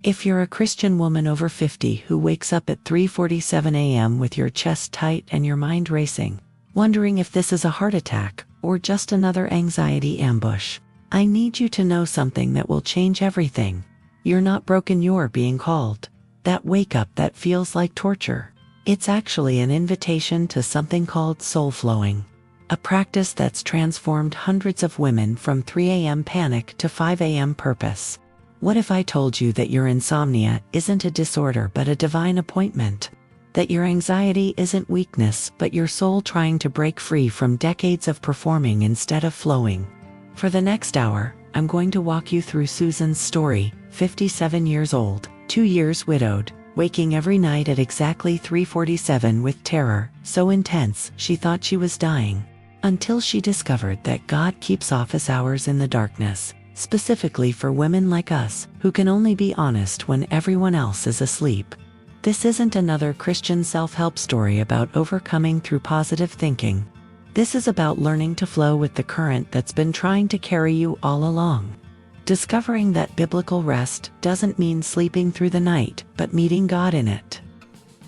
If you're a Christian woman over 50 who wakes up at 3:47 a.m. with your chest tight and your mind racing, wondering if this is a heart attack or just another anxiety ambush, I need you to know something that will change everything. You're not broken, you're being called. That wake up that feels like torture. It's actually an invitation to something called soul flowing. A practice that's transformed hundreds of women from 3 a.m. panic to 5 a.m. purpose. What if I told you that your insomnia isn't a disorder but a divine appointment? That your anxiety isn't weakness but your soul trying to break free from decades of performing instead of flowing? For the next hour, I'm going to walk you through Susan's story, 57 years old, 2 years widowed, waking every night at exactly 3:47 with terror so intense she thought she was dying, until she discovered that God keeps office hours in the darkness, specifically for women like us who can only be honest when everyone else is asleep. This isn't another Christian self-help story about overcoming through positive thinking. This is about learning to flow with the current that's been trying to carry you all along. Discovering that biblical rest doesn't mean sleeping through the night, but meeting God in it.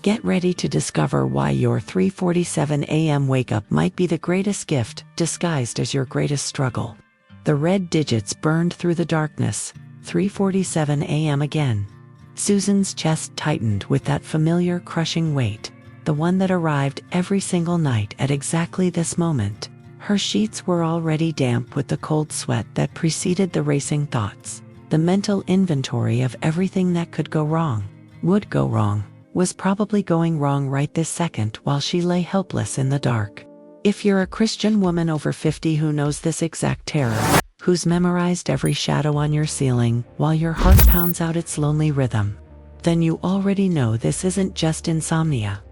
Get ready to discover why your 3:47 a.m. wake-up might be the greatest gift disguised as your greatest struggle. The red digits burned through the darkness, 3:47 a.m. again. Susan's chest tightened with that familiar crushing weight, the one that arrived every single night at exactly this moment. Her sheets were already damp with the cold sweat that preceded the racing thoughts. The mental inventory of everything that could go wrong, would go wrong, was probably going wrong right this second while she lay helpless in the dark. If you're a Christian woman over 50 who knows this exact terror, who's memorized every shadow on your ceiling while your heart pounds out its lonely rhythm, then you already know this isn't just insomnia.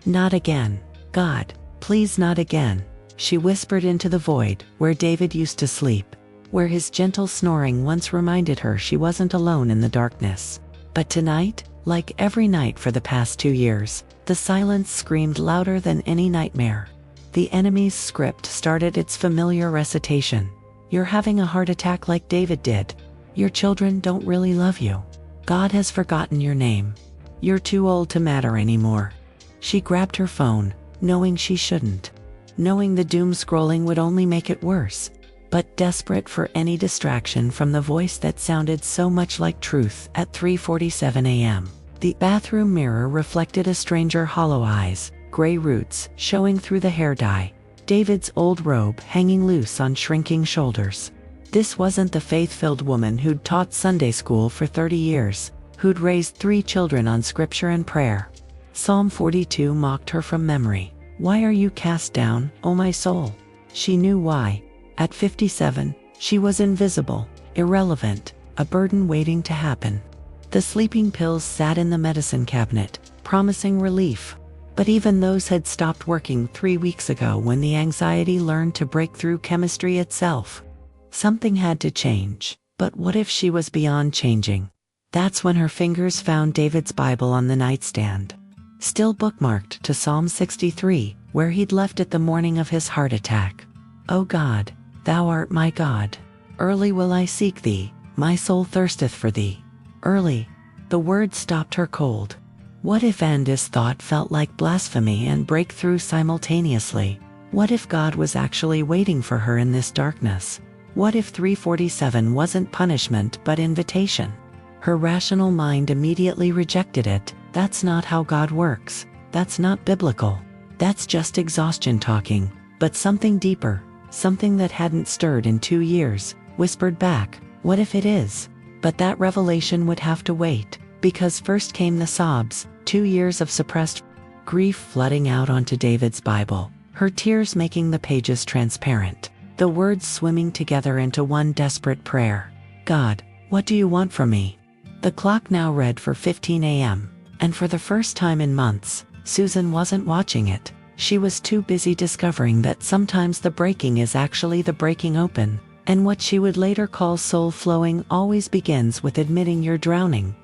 Not again, God, please not again, she whispered into the void where David used to sleep, where his gentle snoring once reminded her she wasn't alone in the darkness. But tonight, like every night for the past 2 years, the silence screamed louder than any nightmare. The enemy's script started its familiar recitation. You're having a heart attack like David did. Your children don't really love you. God has forgotten your name. You're too old to matter anymore. She grabbed her phone, knowing she shouldn't. Knowing the doom scrolling would only make it worse. But desperate for any distraction from the voice that sounded so much like truth at 3:47 a.m. The bathroom mirror reflected a stranger hollow eyes, gray roots showing through the hair dye, David's old robe hanging loose on shrinking shoulders. This wasn't the faith-filled woman who'd taught Sunday school for 30 years, who'd raised 3 children on scripture and prayer. Psalm 42 mocked her from memory. Why are you cast down, O my soul? She knew why. At 57, she was invisible, irrelevant, a burden waiting to happen. The sleeping pills sat in the medicine cabinet, promising relief. But even those had stopped working 3 weeks ago when the anxiety learned to break through chemistry itself. Something had to change, but what if she was beyond changing? That's when her fingers found David's Bible on the nightstand, still bookmarked to Psalm 63, where he'd left it the morning of his heart attack. O God, thou art my God. Early will I seek thee, my soul thirsteth for thee. Early. The word stopped her cold. What if this thought felt like blasphemy and breakthrough simultaneously? What if God was actually waiting for her in this darkness? What if 3:47 wasn't punishment but invitation? Her rational mind immediately rejected it. That's not how God works. That's not biblical. That's just exhaustion talking. But something deeper, something that hadn't stirred in 2 years, whispered back, what if it is? But that revelation would have to wait, because first came the sobs, 2 years of suppressed grief flooding out onto David's Bible, her tears making the pages transparent, the words swimming together into one desperate prayer. God, what do you want from me? The clock now read for 15 a.m., and for the first time in months, Susan wasn't watching it. She was too busy discovering that sometimes the breaking is actually the breaking open, and what she would later call soul flowing always begins with admitting you're drowning.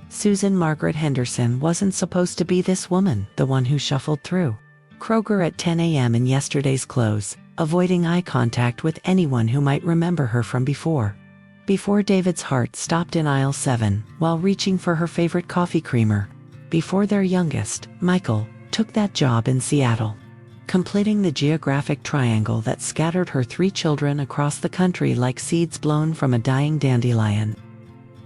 Susan Margaret Henderson wasn't supposed to be this woman, the one who shuffled through Kroger at 10 a.m. in yesterday's clothes, avoiding eye contact with anyone who might remember her from before. Before David's heart stopped in aisle 7 while reaching for her favorite coffee creamer. Before their youngest, Michael, took that job in Seattle, completing the geographic triangle that scattered her 3 children across the country like seeds blown from a dying dandelion.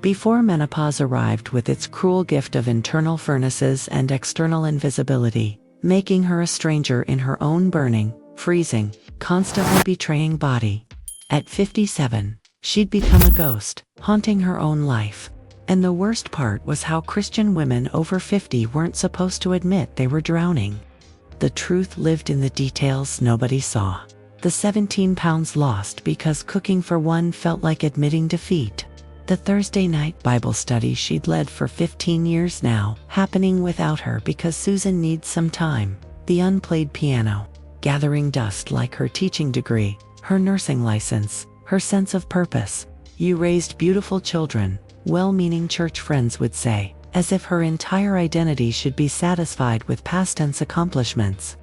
Before menopause arrived with its cruel gift of internal furnaces and external invisibility, making her a stranger in her own burning, freezing, constantly betraying body. At 57, she'd become a ghost, haunting her own life. And the worst part was how Christian women over 50 weren't supposed to admit they were drowning. The truth lived in the details nobody saw. The 17 pounds lost because cooking for one felt like admitting defeat. The Thursday night Bible study she'd led for 15 years now, happening without her because Susan needs some time. The unplayed piano, gathering dust like her teaching degree, her nursing license, her sense of purpose. You raised beautiful children, well-meaning church friends would say, as if her entire identity should be satisfied with past tense accomplishments.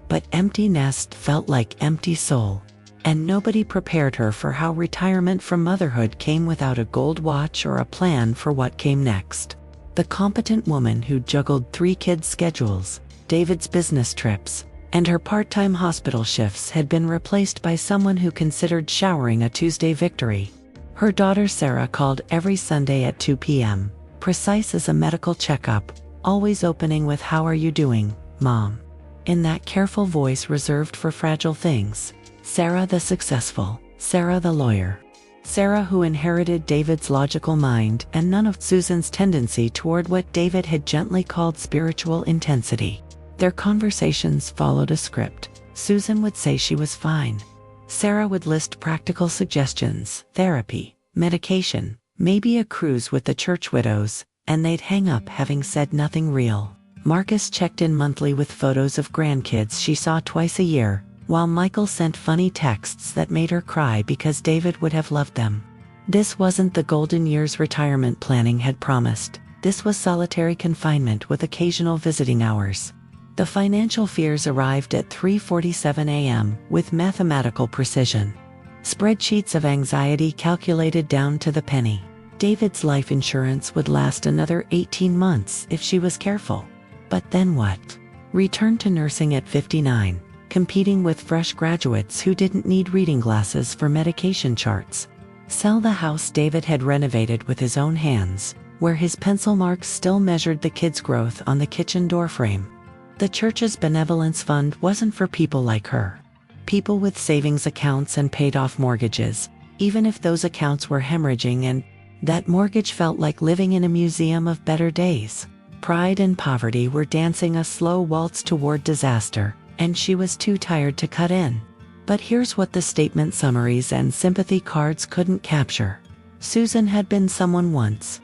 But empty nest felt like empty soul. And nobody prepared her for how retirement from motherhood came without a gold watch or a plan for what came next. The competent woman who juggled 3 kids' schedules, David's business trips, and her part-time hospital shifts had been replaced by someone who considered showering a Tuesday victory. Her daughter Sarah called every Sunday at 2 p.m., precise as a medical checkup, always opening with "How are you doing, Mom?" in that careful voice reserved for fragile things. Sarah the successful, Sarah the lawyer. Sarah who inherited David's logical mind and none of Susan's tendency toward what David had gently called spiritual intensity. Their conversations followed a script. Susan would say she was fine. Sarah would list practical suggestions, therapy, medication, maybe a cruise with the church widows, and they'd hang up having said nothing real. Marcus checked in monthly with photos of grandkids she saw twice a year, while Michael sent funny texts that made her cry because David would have loved them. This wasn't the golden years retirement planning had promised. This was solitary confinement with occasional visiting hours. The financial fears arrived at 3:47 a.m. with mathematical precision. Spreadsheets of anxiety calculated down to the penny. David's life insurance would last another 18 months if she was careful. But then what? Return to nursing at 59. Competing with fresh graduates who didn't need reading glasses for medication charts. Sell the house David had renovated with his own hands, where his pencil marks still measured the kids' growth on the kitchen doorframe. The church's benevolence fund wasn't for people like her. People with savings accounts and paid-off mortgages, even if those accounts were hemorrhaging, and that mortgage felt like living in a museum of better days. Pride and poverty were dancing a slow waltz toward disaster, and she was too tired to cut in. But here's what the statement summaries and sympathy cards couldn't capture. Susan had been someone once.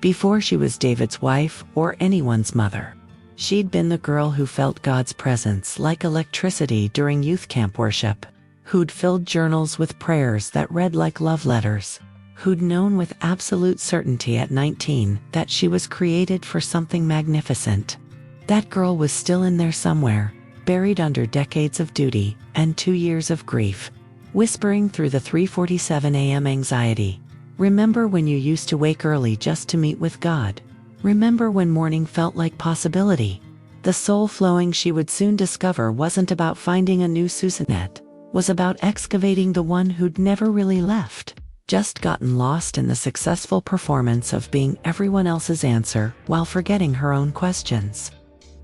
Before she was David's wife or anyone's mother. She'd been the girl who felt God's presence like electricity during youth camp worship. Who'd filled journals with prayers that read like love letters. Who'd known with absolute certainty at 19 that she was created for something magnificent. That girl was still in there somewhere, buried under decades of duty and 2 years of grief, whispering through the 3:47 a.m. anxiety. Remember when you used to wake early just to meet with God? Remember when morning felt like possibility? The soul flowing she would soon discover wasn't about finding a new Susanette, was about excavating the one who'd never really left, just gotten lost in the successful performance of being everyone else's answer while forgetting her own questions.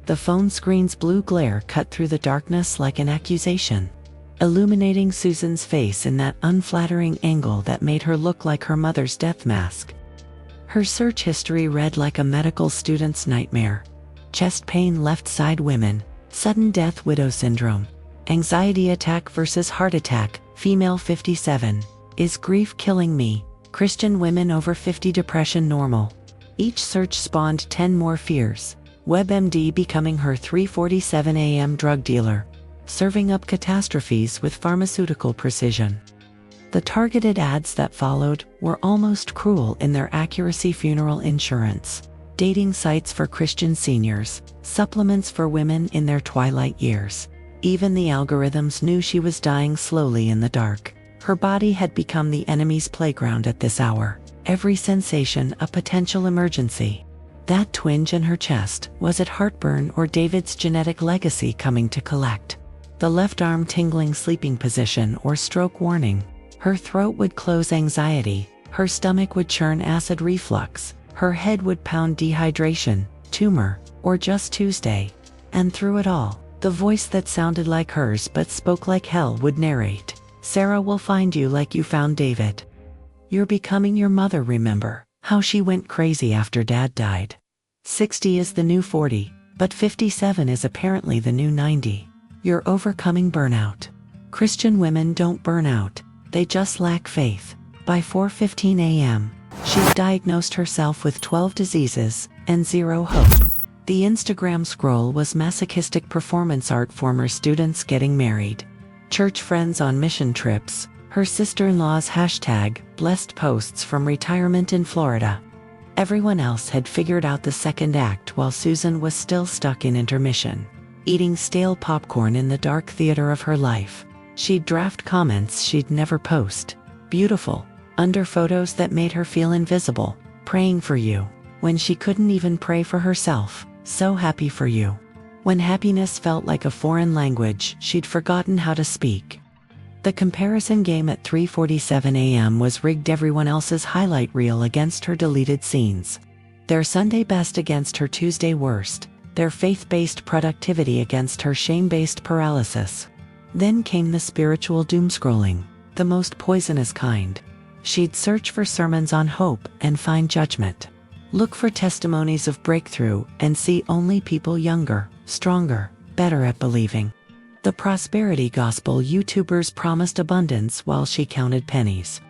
The phone screen's blue glare cut through the darkness like an accusation, illuminating Susan's face in that unflattering angle that made her look like her mother's death mask. Her search history read like a medical student's nightmare. Chest pain, left side women, sudden death, widow syndrome, anxiety attack versus heart attack, female 57, is grief killing me, Christian women over 50, depression normal. Each search spawned 10 more fears. WebMD becoming her 3:47 a.m. drug dealer, serving up catastrophes with pharmaceutical precision. The targeted ads that followed were almost cruel in their accuracy. Funeral insurance, dating sites for Christian seniors, supplements for women in their twilight years. Even the algorithms knew she was dying slowly in the dark. Her body had become the enemy's playground at this hour, every sensation a potential emergency. That twinge in her chest, was it heartburn or David's genetic legacy coming to collect? The left arm tingling sleeping position or stroke warning. Her throat would close anxiety, her stomach would churn acid reflux, her head would pound dehydration, tumor, or just Tuesday. And through it all, the voice that sounded like hers but spoke like hell would narrate, "Sarah will find you like you found David. You're becoming your mother, remember how she went crazy after Dad died. 60 is the new 40, but 57 is apparently the new 90. You're overcoming burnout. Christian women don't burn out, they just lack faith." By 4:15 a.m., she'd diagnosed herself with 12 diseases and 0 hope. The Instagram scroll was masochistic performance art, former students getting married, church friends on mission trips, her sister-in-law's #blessed posts from retirement in Florida. Everyone else had figured out the second act while Susan was still stuck in intermission, eating stale popcorn in the dark theater of her life. She'd draft comments she'd never post, beautiful, under photos that made her feel invisible, praying for you, when she couldn't even pray for herself, so happy for you. When happiness felt like a foreign language she'd forgotten how to speak. The comparison game at 3:47 a.m. was rigged, everyone else's highlight reel against her deleted scenes. Their Sunday best against her Tuesday worst, their faith-based productivity against her shame-based paralysis. Then came the spiritual doomscrolling, the most poisonous kind. She'd search for sermons on hope and find judgment. Look for testimonies of breakthrough and see only people younger, stronger, better at believing. The prosperity gospel YouTubers promised abundance while she counted pennies.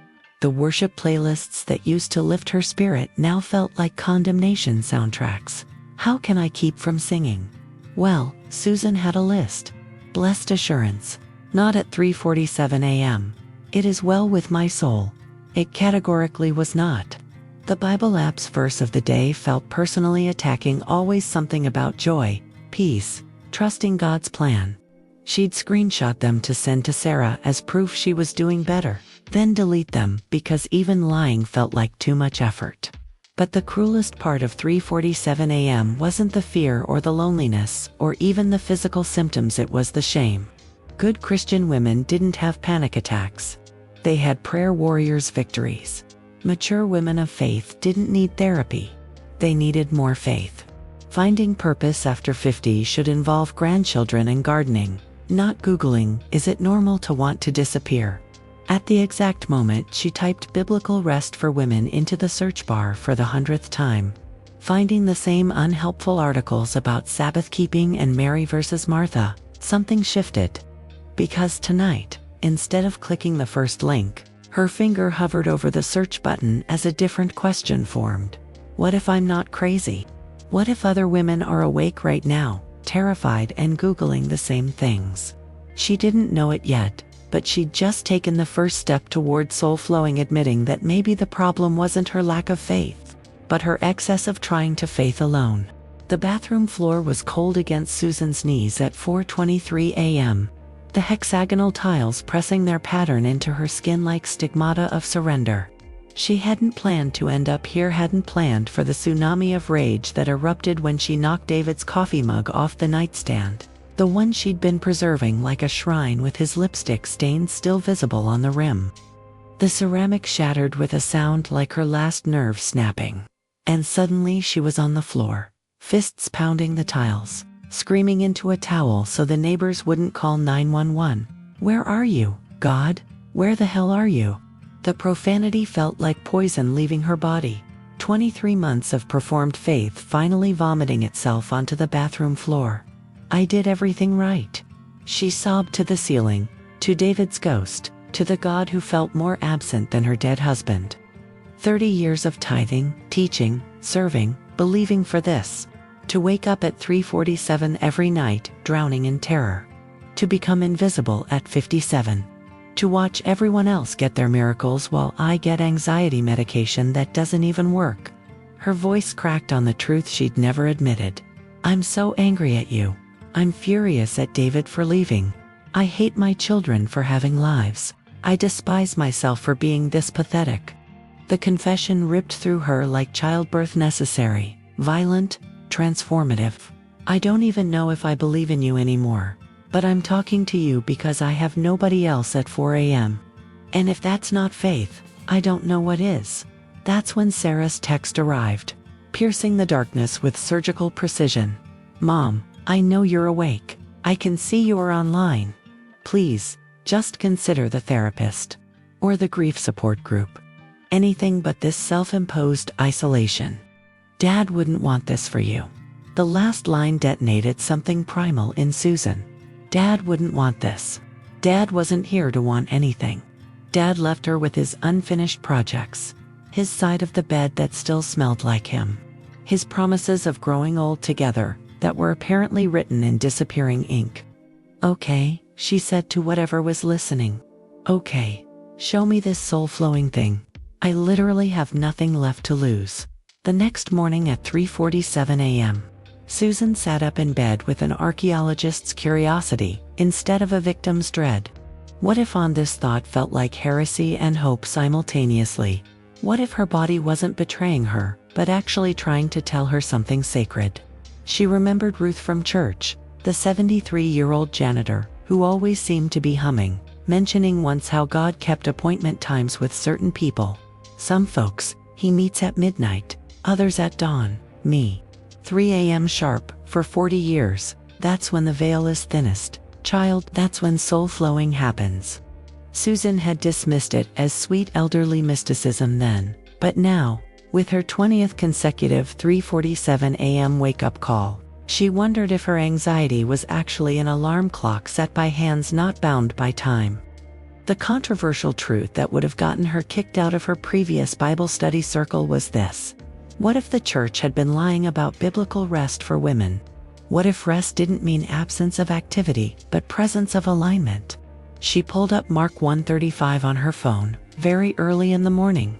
The worship playlists that used to lift her spirit now felt like condemnation soundtracks. How can I keep from singing? Well, Susan had a list. Blessed assurance. Not at 3:47 a.m. It is well with my soul. It categorically was not. The Bible app's verse of the day felt personally attacking, always something about joy, peace, trusting God's plan. She'd screenshot them to send to Sarah as proof she was doing better, then delete them because even lying felt like too much effort. But the cruelest part of 3:47 a.m. wasn't the fear or the loneliness or even the physical symptoms, it was the shame. Good Christian women didn't have panic attacks. They had prayer warriors' victories. Mature women of faith didn't need therapy. They needed more faith. Finding purpose after 50 should involve grandchildren and gardening, not Googling, "Is it normal to want to disappear?" At the exact moment she typed biblical rest for women into the search bar for the 100th time, finding the same unhelpful articles about Sabbath keeping and Mary versus Martha, something shifted. Because tonight, instead of clicking the first link, her finger hovered over the search button as a different question formed. What if I'm not crazy? What if other women are awake right now, terrified and Googling the same things? She didn't know it yet, but she'd just taken the first step toward soul-flowing, admitting that maybe the problem wasn't her lack of faith, but her excess of trying to faith alone. The bathroom floor was cold against Susan's knees at 4:23 a.m., the hexagonal tiles pressing their pattern into her skin like stigmata of surrender. She hadn't planned to end up here, hadn't planned for the tsunami of rage that erupted when she knocked David's coffee mug off the nightstand, the one she'd been preserving like a shrine with his lipstick stains still visible on the rim. The ceramic shattered with a sound like her last nerve snapping. And suddenly she was on the floor, fists pounding the tiles, screaming into a towel so the neighbors wouldn't call 911. Where are you, God? Where the hell are you? The profanity felt like poison leaving her body. 23 months of performed faith finally vomiting itself onto the bathroom floor. I did everything right. She sobbed to the ceiling, to David's ghost, to the God who felt more absent than her dead husband. 30 years of tithing, teaching, serving, believing for this. To wake up at 3:47 every night, drowning in terror. To become invisible at 57. To watch everyone else get their miracles while I get anxiety medication that doesn't even work. Her voice cracked on the truth she'd never admitted. I'm so angry at you. I'm furious at David for leaving. I hate my children for having lives. I despise myself for being this pathetic. The confession ripped through her like childbirth, necessary, violent, transformative. I don't even know if I believe in you anymore, but I'm talking to you because I have nobody else at 4 a.m. And if that's not faith, I don't know what is. That's when Sarah's text arrived, piercing the darkness with surgical precision. Mom, I know you're awake. I can see you're online. Please, just consider the therapist. Or the grief support group. Anything but this self-imposed isolation. Dad wouldn't want this for you. The last line detonated something primal in Susan. Dad wouldn't want this. Dad wasn't here to want anything. Dad left her with his unfinished projects. His side of the bed that still smelled like him. His promises of growing old together that were apparently written in disappearing ink. Okay, she said to whatever was listening. Okay, show me this soul-flowing thing. I literally have nothing left to lose. The next morning at 3:47 a.m., Susan sat up in bed with an archaeologist's curiosity instead of a victim's dread. What if on this thought felt like heresy and hope simultaneously? What if her body wasn't betraying her, but actually trying to tell her something sacred? She remembered Ruth from church, the 73-year-old janitor, who always seemed to be humming, mentioning once how God kept appointment times with certain people. Some folks, he meets at midnight, others at dawn, me. 3 a.m. sharp, for 40 years, that's when the veil is thinnest. Child, that's when soul-flowing happens. Susan had dismissed it as sweet elderly mysticism then, but now, with her 20th consecutive 3:47 a.m. wake-up call, she wondered if her anxiety was actually an alarm clock set by hands not bound by time. The controversial truth that would have gotten her kicked out of her previous Bible study circle was this. What if the church had been lying about biblical rest for women? What if rest didn't mean absence of activity, but presence of alignment? She pulled up Mark 1:35 on her phone, very early in the morning.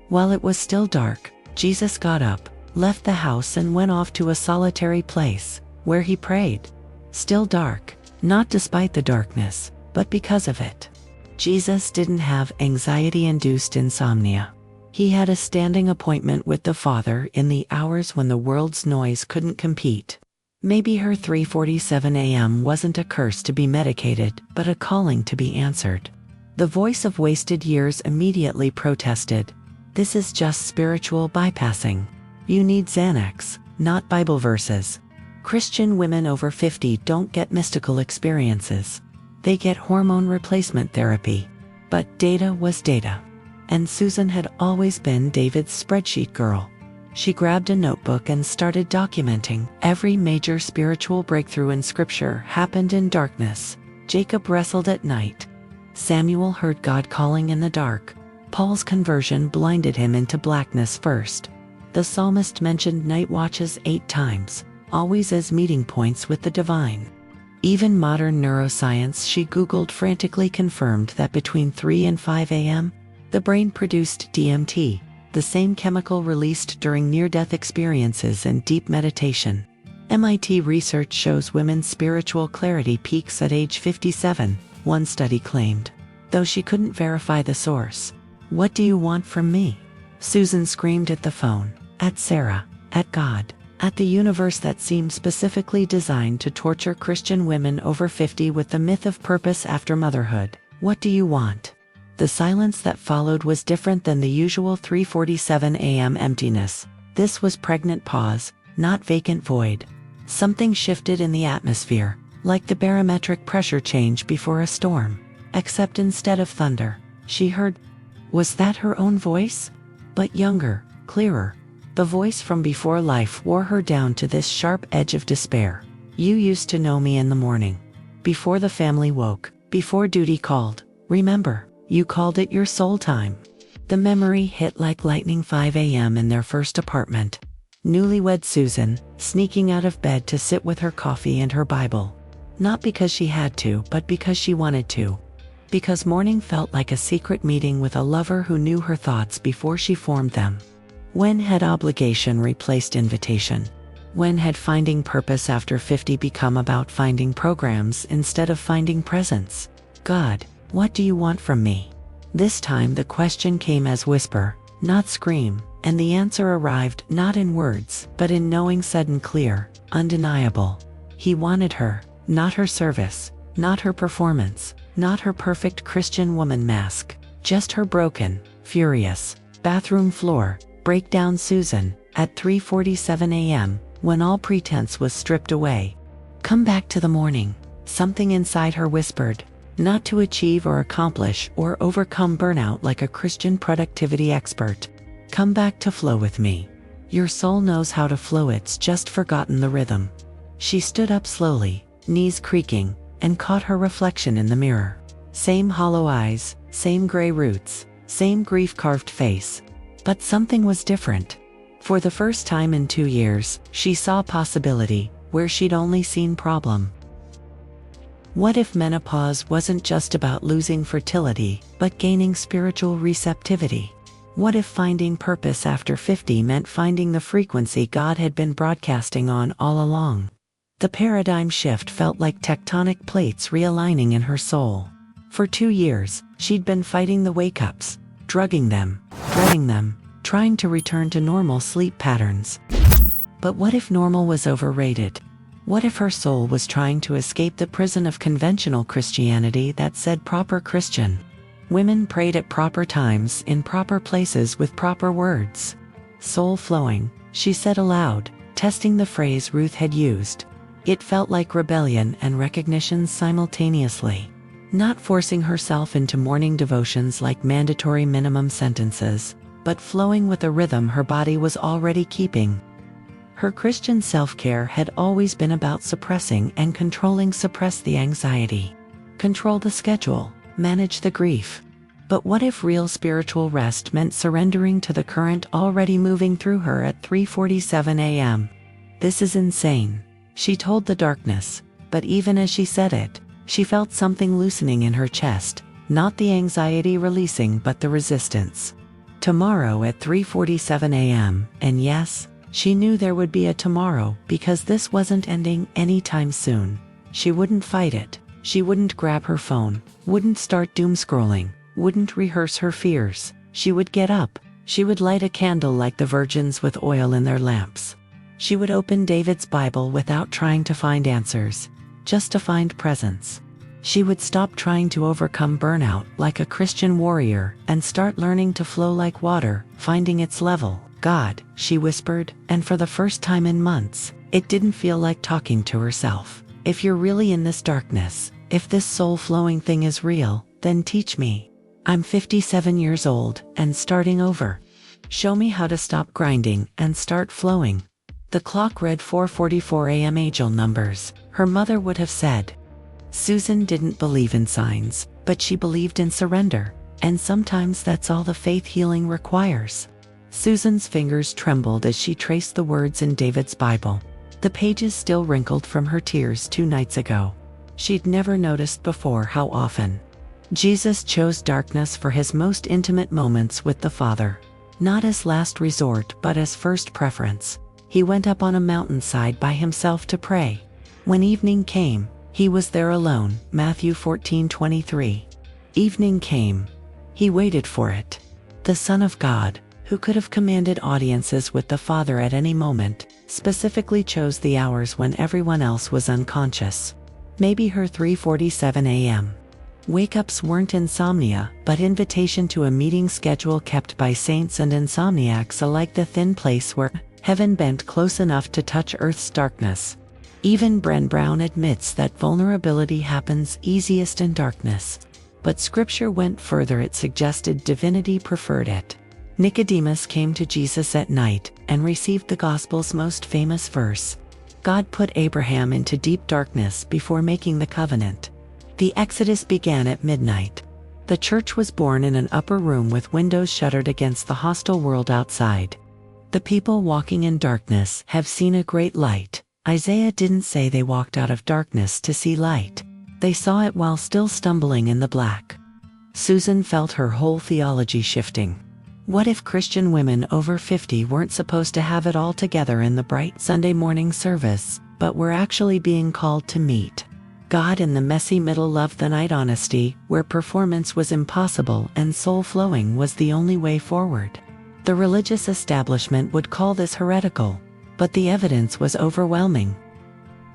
While it was still dark, Jesus got up, left the house and went off to a solitary place, where he prayed. Still dark, not despite the darkness, but because of it. Jesus didn't have anxiety-induced insomnia. He had a standing appointment with the Father in the hours when the world's noise couldn't compete. Maybe her 3:47 a.m. wasn't a curse to be medicated, but a calling to be answered. The voice of wasted years immediately protested. This is just spiritual bypassing. You need Xanax, not Bible verses. Christian women over 50 don't get mystical experiences. They get hormone replacement therapy. But data was data. And Susan had always been David's spreadsheet girl. She grabbed a notebook and started documenting. Every major spiritual breakthrough in Scripture happened in darkness. Jacob wrestled at night. Samuel heard God calling in the dark. Paul's conversion blinded him into blackness first. The psalmist mentioned night watches 8 times, always as meeting points with the divine. Even modern neuroscience she Googled frantically confirmed that between 3 and 5 a.m., the brain produced DMT, the same chemical released during near-death experiences and deep meditation. MIT research shows women's spiritual clarity peaks at age 57, one study claimed. Though she couldn't verify the source. What do you want from me? Susan screamed at the phone, at Sarah, at God, at the universe that seemed specifically designed to torture Christian women over 50 with the myth of purpose after motherhood. What do you want? The silence that followed was different than the usual 3:47 a.m. emptiness. This was pregnant pause, not vacant void. Something shifted in the atmosphere, like the barometric pressure change before a storm. Except instead of thunder, she heard. Was that her own voice? But younger, clearer. The voice from before life wore her down to this sharp edge of despair. You used to know me in the morning. Before the family woke, before duty called. Remember, you called it your soul time. The memory hit like lightning. 5 a.m. in their first apartment. Newlywed Susan, sneaking out of bed to sit with her coffee and her Bible. Not because she had to, but because she wanted to. Because morning felt like a secret meeting with a lover who knew her thoughts before she formed them. When had obligation replaced invitation? When had finding purpose after 50 become about finding programs instead of finding presence? God, What do you want from me? This time the question came as whisper, not scream, and the answer arrived not in words, but in knowing sudden clear, undeniable. He wanted her, not her service, not her performance, not her perfect Christian woman mask, just her broken, furious, bathroom floor, breakdown Susan, at 3:47 a.m., when all pretense was stripped away. Come back to the morning, something inside her whispered, not to achieve or accomplish or overcome burnout like a Christian productivity expert. Come back to flow with me. Your soul knows how to flow, it's just forgotten the rhythm. She stood up slowly, knees creaking, and caught her reflection in the mirror. Same hollow eyes, same gray roots, same grief-carved face. But something was different. For the first time in 2 years, she saw possibility where she'd only seen problem. What if menopause wasn't just about losing fertility, but gaining spiritual receptivity? What if finding purpose after 50 meant finding the frequency God had been broadcasting on all along? The paradigm shift felt like tectonic plates realigning in her soul. For 2 years, she'd been fighting the wake-ups, drugging them, dreading them, trying to return to normal sleep patterns. But what if normal was overrated? What if her soul was trying to escape the prison of conventional Christianity that said proper Christian? Women prayed at proper times in proper places with proper words. Soul flowing, she said aloud, testing the phrase Ruth had used. It felt like rebellion and recognition simultaneously. Not forcing herself into morning devotions like mandatory minimum sentences, but flowing with a rhythm her body was already keeping. Her Christian self-care had always been about suppressing and controlling. Suppress the anxiety, control the schedule, manage the grief. But what if real spiritual rest meant surrendering to the current already moving through her at 3:47 a.m.? This is insane, she told the darkness, but even as she said it, she felt something loosening in her chest, not the anxiety releasing but the resistance. Tomorrow at 3:47 a.m., and yes, she knew there would be a tomorrow because this wasn't ending anytime soon. She wouldn't fight it. She wouldn't grab her phone, wouldn't start doom scrolling, wouldn't rehearse her fears. She would get up. She would light a candle like the virgins with oil in their lamps. She would open David's Bible without trying to find answers, just to find presence. She would stop trying to overcome burnout like a Christian warrior and start learning to flow like water, finding its level. God, she whispered, and for the first time in months, it didn't feel like talking to herself. If you're really in this darkness, if this soul-flowing thing is real, then teach me. I'm 57 years old and starting over. Show me how to stop grinding and start flowing. The clock read 4:44 a.m. angel numbers, her mother would have said. Susan didn't believe in signs, but she believed in surrender, and sometimes that's all the faith healing requires. Susan's fingers trembled as she traced the words in David's Bible. The pages still wrinkled from her tears 2 nights ago. She'd never noticed before how often Jesus chose darkness for his most intimate moments with the Father. Not as last resort but as first preference. He went up on a mountainside by himself to pray. When evening came, he was there alone, Matthew 14:23. Evening came. He waited for it. The Son of God, who could have commanded audiences with the Father at any moment, specifically chose the hours when everyone else was unconscious. Maybe her 3:47 a.m. wake-ups weren't insomnia, but invitation to a meeting schedule kept by saints and insomniacs alike, the thin place where heaven bent close enough to touch earth's darkness. Even Bren Brown admits that vulnerability happens easiest in darkness. But Scripture went further. It suggested divinity preferred it. Nicodemus came to Jesus at night and received the Gospel's most famous verse. God put Abraham into deep darkness before making the covenant. The Exodus began at midnight. The church was born in an upper room with windows shuttered against the hostile world outside. The people walking in darkness have seen a great light. Isaiah didn't say they walked out of darkness to see light. They saw it while still stumbling in the black. Susan felt her whole theology shifting. What if Christian women over 50 weren't supposed to have it all together in the bright Sunday morning service, but were actually being called to meet God in the messy middle of the night, honesty, where performance was impossible and soul flowing was the only way forward. The religious establishment would call this heretical, but the evidence was overwhelming.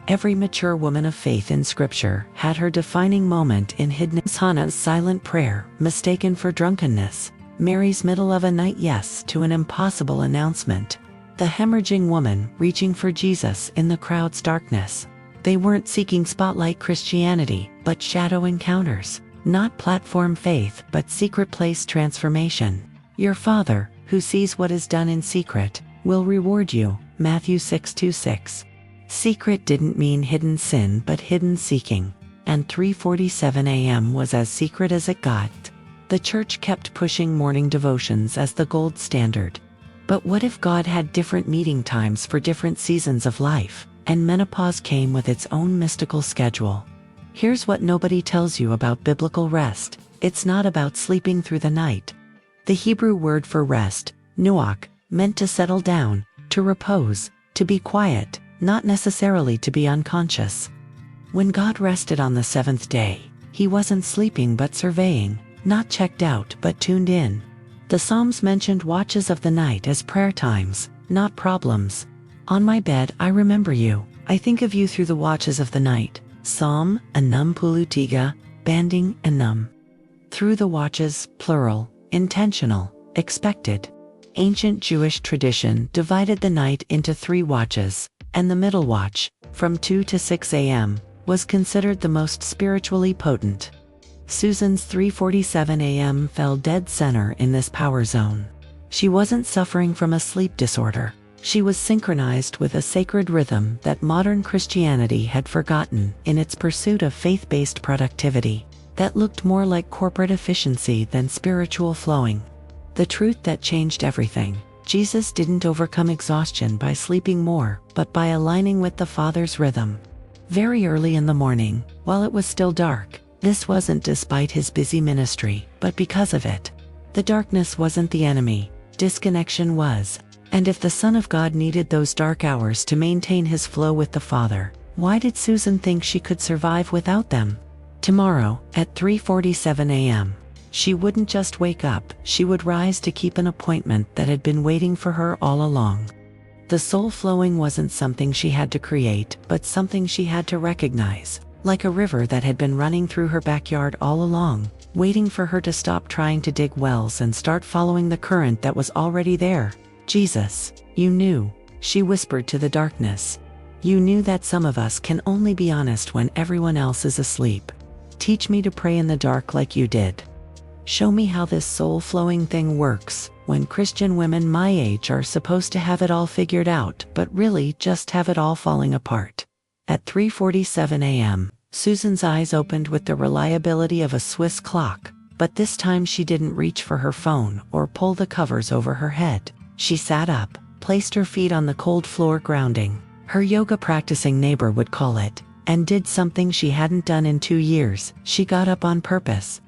Every mature woman of faith in Scripture had her defining moment in hidden Hannah's silent prayer, mistaken for drunkenness, Mary's middle of a night yes to an impossible announcement, the hemorrhaging woman reaching for Jesus in the crowd's darkness. They weren't seeking spotlight Christianity, but shadow encounters, not platform faith, but secret place transformation. Your Father, who sees what is done in secret, will reward you, Matthew 6:26. Secret didn't mean hidden sin but hidden seeking, and 3:47 a.m. was as secret as it got. The church kept pushing morning devotions as the gold standard. But what if God had different meeting times for different seasons of life, and menopause came with its own mystical schedule? Here's what nobody tells you about biblical rest: it's not about sleeping through the night. The Hebrew word for rest, nuach, meant to settle down, to repose, to be quiet, not necessarily to be unconscious. When God rested on the seventh day, he wasn't sleeping but surveying, not checked out but tuned in. The Psalms mentioned watches of the night as prayer times, not problems. On my bed I remember you, I think of you through the watches of the night. Psalm, Anum Pulutiga, Banding, Anum. Through the watches, plural, intentional, expected. Ancient Jewish tradition divided the night into 3 watches, and the middle watch, from 2 to 6 a.m., was considered the most spiritually potent. Susan's 3:47 a.m. fell dead center in this power zone. She wasn't suffering from a sleep disorder. She was synchronized with a sacred rhythm that modern Christianity had forgotten in its pursuit of faith-based productivity that looked more like corporate efficiency than spiritual flowing. The truth that changed everything: Jesus didn't overcome exhaustion by sleeping more, but by aligning with the Father's rhythm. Very early in the morning, while it was still dark, this wasn't despite his busy ministry, but because of it. The darkness wasn't the enemy, disconnection was. And if the Son of God needed those dark hours to maintain his flow with the Father, why did Susan think she could survive without them? Tomorrow, at 3:47 a.m., she wouldn't just wake up, she would rise to keep an appointment that had been waiting for her all along. The soul flowing wasn't something she had to create, but something she had to recognize, like a river that had been running through her backyard all along, waiting for her to stop trying to dig wells and start following the current that was already there. Jesus, you knew, she whispered to the darkness. You knew that some of us can only be honest when everyone else is asleep. Teach me to pray in the dark like you did. Show me how this soul-flowing thing works, when Christian women my age are supposed to have it all figured out but really just have it all falling apart. At 3:47 a.m., Susan's eyes opened with the reliability of a Swiss clock, but this time she didn't reach for her phone or pull the covers over her head. She sat up, placed her feet on the cold floor grounding, her yoga-practicing neighbor would call it, and did something she hadn't done in 2 years. She got up on purpose.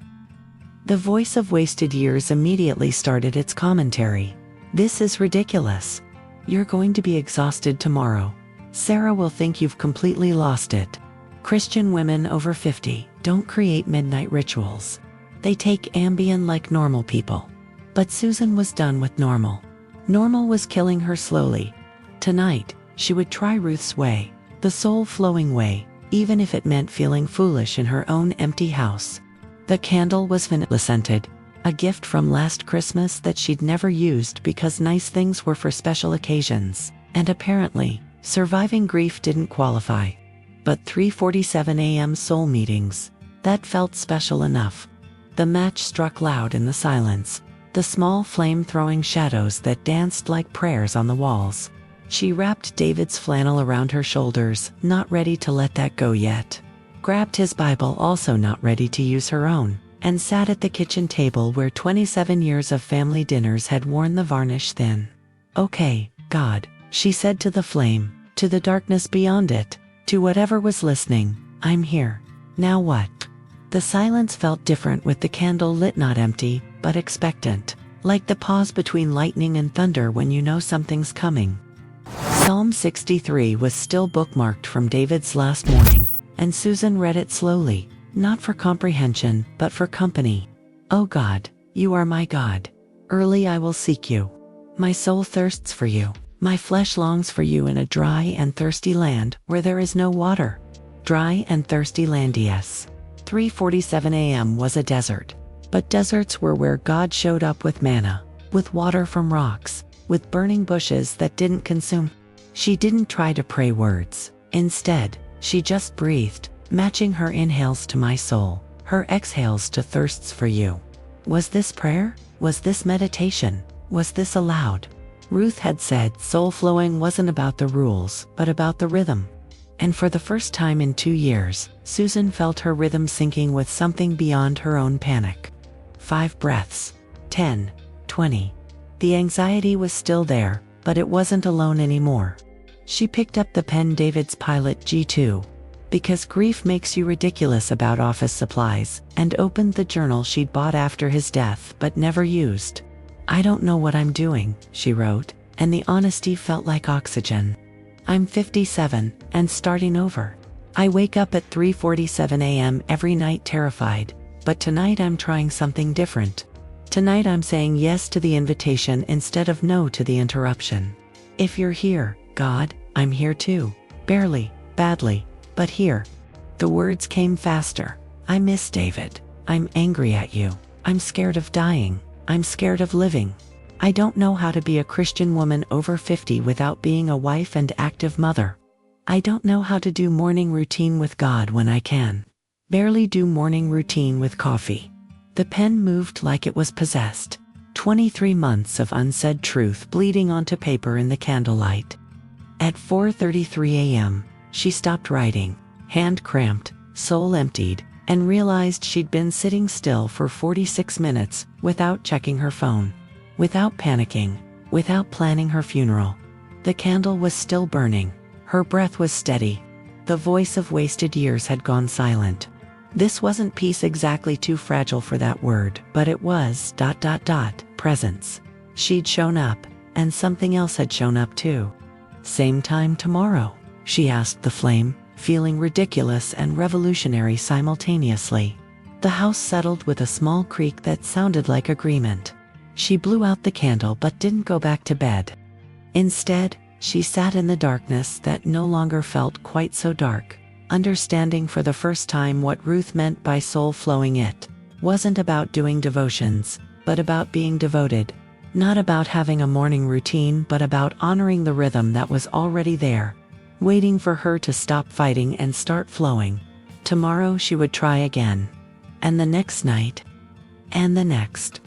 The voice of wasted years immediately started its commentary. This is ridiculous. You're going to be exhausted tomorrow. Sarah will think you've completely lost it. Christian women over 50 don't create midnight rituals. They take Ambien like normal people. But Susan was done with normal. Normal was killing her slowly. Tonight, she would try Ruth's way, the soul-flowing way, even if it meant feeling foolish in her own empty house. The candle was vanilla-scented, a gift from last Christmas that she'd never used because nice things were for special occasions, and apparently, surviving grief didn't qualify. But 3:47 a.m. soul meetings, that felt special enough. The match struck loud in the silence, the small flame-throwing shadows that danced like prayers on the walls. She wrapped David's flannel around her shoulders, not ready to let that go yet. Grabbed his Bible, also not ready to use her own, and sat at the kitchen table where 27 years of family dinners had worn the varnish thin. Okay, God, she said to the flame, to the darkness beyond it, to whatever was listening, I'm here. Now what? The silence felt different with the candle lit, not empty, but expectant, like the pause between lightning and thunder when you know something's coming. Psalm 63 was still bookmarked from David's last morning. and Susan read it slowly, not for comprehension, but for company. "O God, you are my God. Early I will seek you. My soul thirsts for you. My flesh longs for you in a dry and thirsty land where there is no water." Dry and thirsty land, yes. 3:47 a.m. was a desert. But deserts were where God showed up with manna, with water from rocks, with burning bushes that didn't consume. She didn't try to pray words. Instead, she just breathed, matching her inhales to my soul, her exhales to thirsts for you. Was this prayer? Was this meditation? Was this aloud? Ruth had said soul flowing wasn't about the rules, but about the rhythm. And for the first time in 2 years, Susan felt her rhythm syncing with something beyond her own panic. 5 breaths. 10. 20. The anxiety was still there, but it wasn't alone anymore. She picked up the pen, David's Pilot G2, because grief makes you ridiculous about office supplies, and opened the journal she'd bought after his death but never used. "I don't know what I'm doing," she wrote, and the honesty felt like oxygen. "I'm 57, and starting over. I wake up at 3:47 a.m. every night terrified, but tonight I'm trying something different. Tonight I'm saying yes to the invitation instead of no to the interruption. If you're here, God, I'm here too. Barely, badly, but here." The words came faster. "I miss David. I'm angry at you. I'm scared of dying. I'm scared of living. I don't know how to be a Christian woman over 50 without being a wife and active mother. I don't know how to do morning routine with God when I can barely do morning routine with coffee." The pen moved like it was possessed. 23 months of unsaid truth bleeding onto paper in the candlelight. At 4:33 a.m., she stopped writing, hand cramped, soul emptied, and realized she'd been sitting still for 46 minutes without checking her phone, without panicking, without planning her funeral. The candle was still burning. Her breath was steady. The voice of wasted years had gone silent. This wasn't peace, exactly, too fragile for that word, but it was ... presence. She'd shown up, and something else had shown up too. "Same time tomorrow?" she asked the flame, feeling ridiculous and revolutionary simultaneously. The house settled with a small creak that sounded like agreement. She blew out the candle but didn't go back to bed. Instead, she sat in the darkness that no longer felt quite so dark, understanding for the first time what Ruth meant by soul flowing. It wasn't about doing devotions, but about being devoted. Not about having a morning routine, but about honoring the rhythm that was already there, waiting for her to stop fighting and start flowing. Tomorrow she would try again. And the next night. And the next.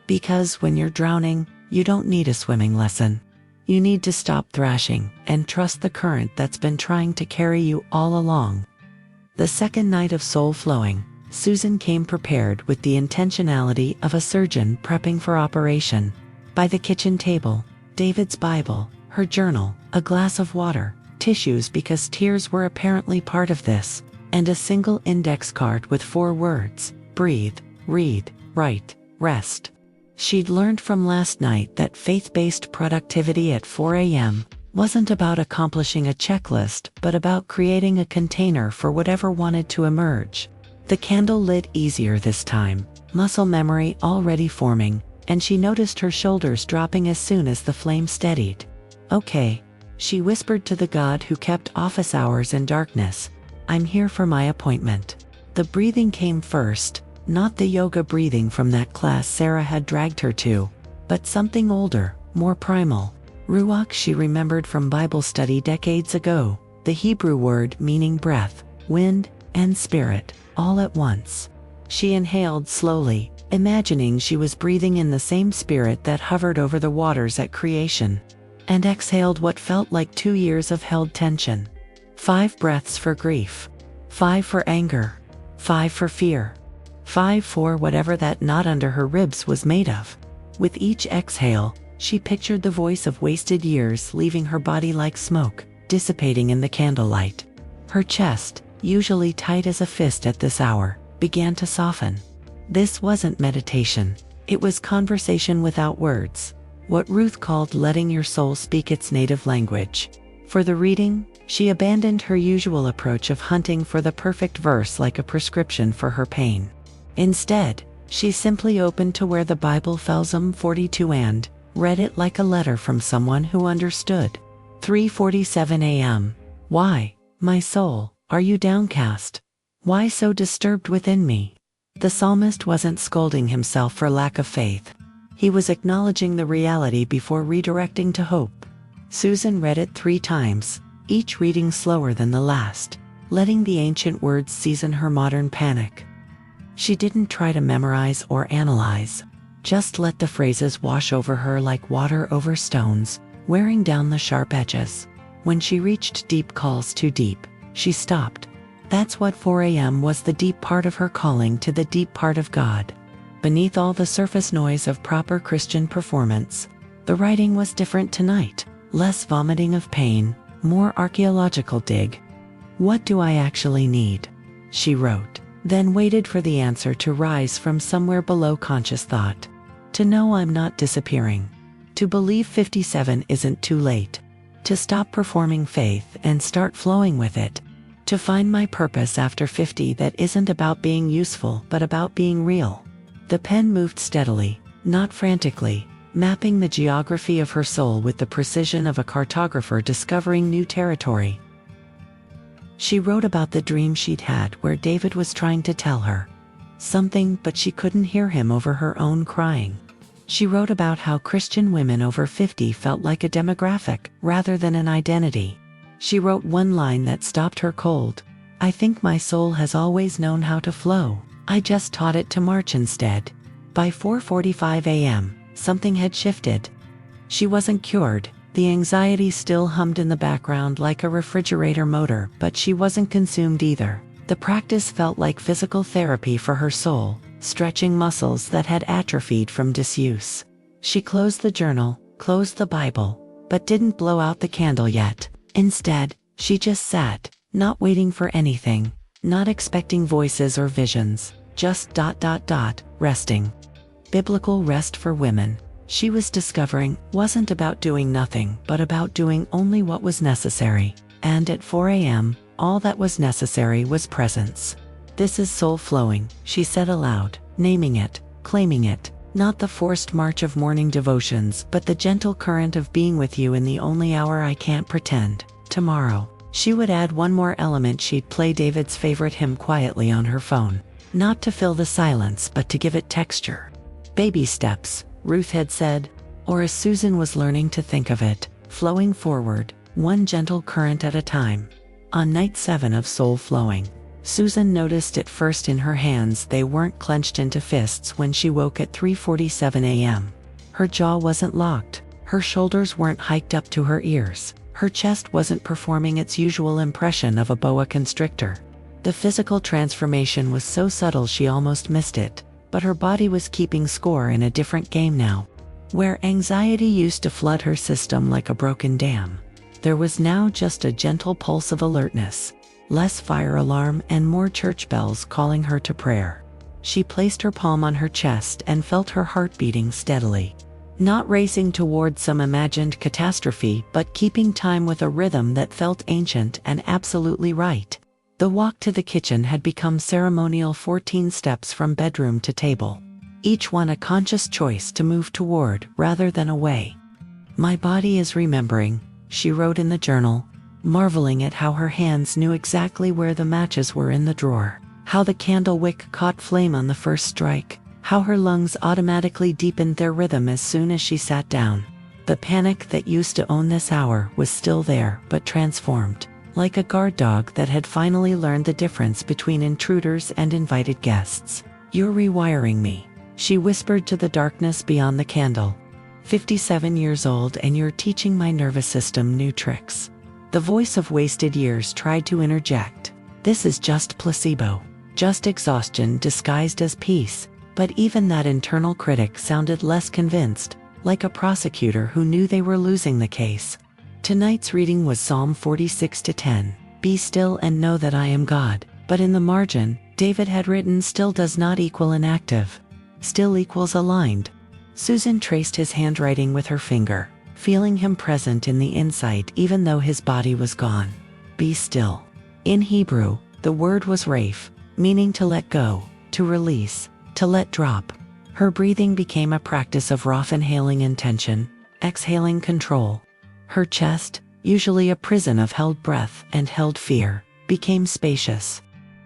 Because when you're drowning, you don't need a swimming lesson. You need to stop thrashing and trust the current that's been trying to carry you all along. The second night of soul flowing, Susan came prepared with the intentionality of a surgeon prepping for operation. By the kitchen table, David's Bible, her journal, a glass of water, tissues because tears were apparently part of this, and a single index card with 4 words: breathe, read, write, rest. She'd learned from last night that faith-based productivity at 4 a.m. wasn't about accomplishing a checklist, but about creating a container for whatever wanted to emerge. The candle lit easier this time, muscle memory already forming, and she noticed her shoulders dropping as soon as the flame steadied. "Okay," she whispered to the God who kept office hours in darkness. "I'm here for my appointment." The breathing came first. Not the yoga breathing from that class Sarah had dragged her to, but something older, more primal. Ruach, she remembered from Bible study decades ago, the Hebrew word meaning breath, wind, and spirit, all at once. She inhaled slowly, imagining she was breathing in the same spirit that hovered over the waters at creation, and exhaled what felt like 2 years of held tension. 5 breaths for grief. 5 for anger. 5 for fear. 5 for whatever that knot under her ribs was made of. With each exhale, she pictured the voice of wasted years leaving her body like smoke, dissipating in the candlelight. Her chest, usually tight as a fist at this hour, began to soften. This wasn't meditation. It was conversation without words. What Ruth called letting your soul speak its native language. For the reading, she abandoned her usual approach of hunting for the perfect verse like a prescription for her pain. Instead, she simply opened to where the Bible fell Psalm 42 and read it like a letter from someone who understood. 3:47 a.m. Why, my soul, are you downcast? Why so disturbed within me? The psalmist wasn't scolding himself for lack of faith. He was acknowledging the reality before redirecting to hope. Susan read it 3 times, each reading slower than the last, letting the ancient words season her modern panic. She didn't try to memorize or analyze, just let the phrases wash over her like water over stones, wearing down the sharp edges. When she reached deep calls too deep, she stopped. That's what 4 a.m. was, the deep part of her calling to the deep part of God. Beneath all the surface noise of proper Christian performance, the writing was different tonight. Less vomiting of pain, more archaeological dig. What do I actually need? She wrote, then waited for the answer to rise from somewhere below conscious thought. To know I'm not disappearing. To believe 57 isn't too late. To stop performing faith and start flowing with it. To find my purpose after 50 that isn't about being useful but about being real. The pen moved steadily, not frantically, mapping the geography of her soul with the precision of a cartographer discovering new territory. She wrote about the dream she'd had where David was trying to tell her something, but she couldn't hear him over her own crying. She wrote about how Christian women over 50 felt like a demographic rather than an identity. She wrote one line that stopped her cold. I think my soul has always known how to flow. I just taught it to march instead. By 4:45 a.m., something had shifted. She wasn't cured. The anxiety still hummed in the background like a refrigerator motor, but she wasn't consumed either. The practice felt like physical therapy for her soul, stretching muscles that had atrophied from disuse. She closed the journal, closed the Bible, but didn't blow out the candle yet. Instead, she just sat, not waiting for anything, not expecting voices or visions, just resting. Biblical rest for women, she was discovering, wasn't about doing nothing but about doing only what was necessary. And at 4 a.m., all that was necessary was presence. This is soul flowing, she said aloud, naming it, claiming it, not the forced march of morning devotions but the gentle current of being with you in the only hour I can't pretend. Tomorrow, she would add one more element. She'd play David's favorite hymn quietly on her phone, not to fill the silence but to give it texture. Baby steps, Ruth had said, or as Susan was learning to think of it, flowing forward, one gentle current at a time. On night 7 of Soul Flowing, Susan noticed it first in her hands. They weren't clenched into fists when she woke at 3:47 a.m. Her jaw wasn't locked, her shoulders weren't hiked up to her ears, her chest wasn't performing its usual impression of a boa constrictor. The physical transformation was so subtle she almost missed it, but her body was keeping score in a different game now. Where anxiety used to flood her system like a broken dam, there was now just a gentle pulse of alertness, less fire alarm and more church bells calling her to prayer. She placed her palm on her chest and felt her heart beating steadily, not racing toward some imagined catastrophe but keeping time with a rhythm that felt ancient and absolutely right. The walk to the kitchen had become ceremonial, 14 steps from bedroom to table, each one a conscious choice to move toward rather than away. My body is remembering, she wrote in the journal, marveling at how her hands knew exactly where the matches were in the drawer, how the candle wick caught flame on the first strike, how her lungs automatically deepened their rhythm as soon as she sat down. The panic that used to own this hour was still there but transformed, like a guard dog that had finally learned the difference between intruders and invited guests. You're rewiring me, she whispered to the darkness beyond the candle. 57 years old and you're teaching my nervous system new tricks. The voice of wasted years tried to interject. This is just placebo, just exhaustion disguised as peace, but even that internal critic sounded less convinced, like a prosecutor who knew they were losing the case. Tonight's reading was Psalm 46:10. Be still and know that I am God. But in the margin, David had written still does not equal inactive. Still equals aligned. Susan traced his handwriting with her finger. feeling him present in the insight even though his body was gone. Be still. In Hebrew, the word was raph, meaning to let go, to release, to let drop. Her breathing became a practice of rough inhaling intention, exhaling control. Her chest, usually a prison of held breath and held fear, became spacious.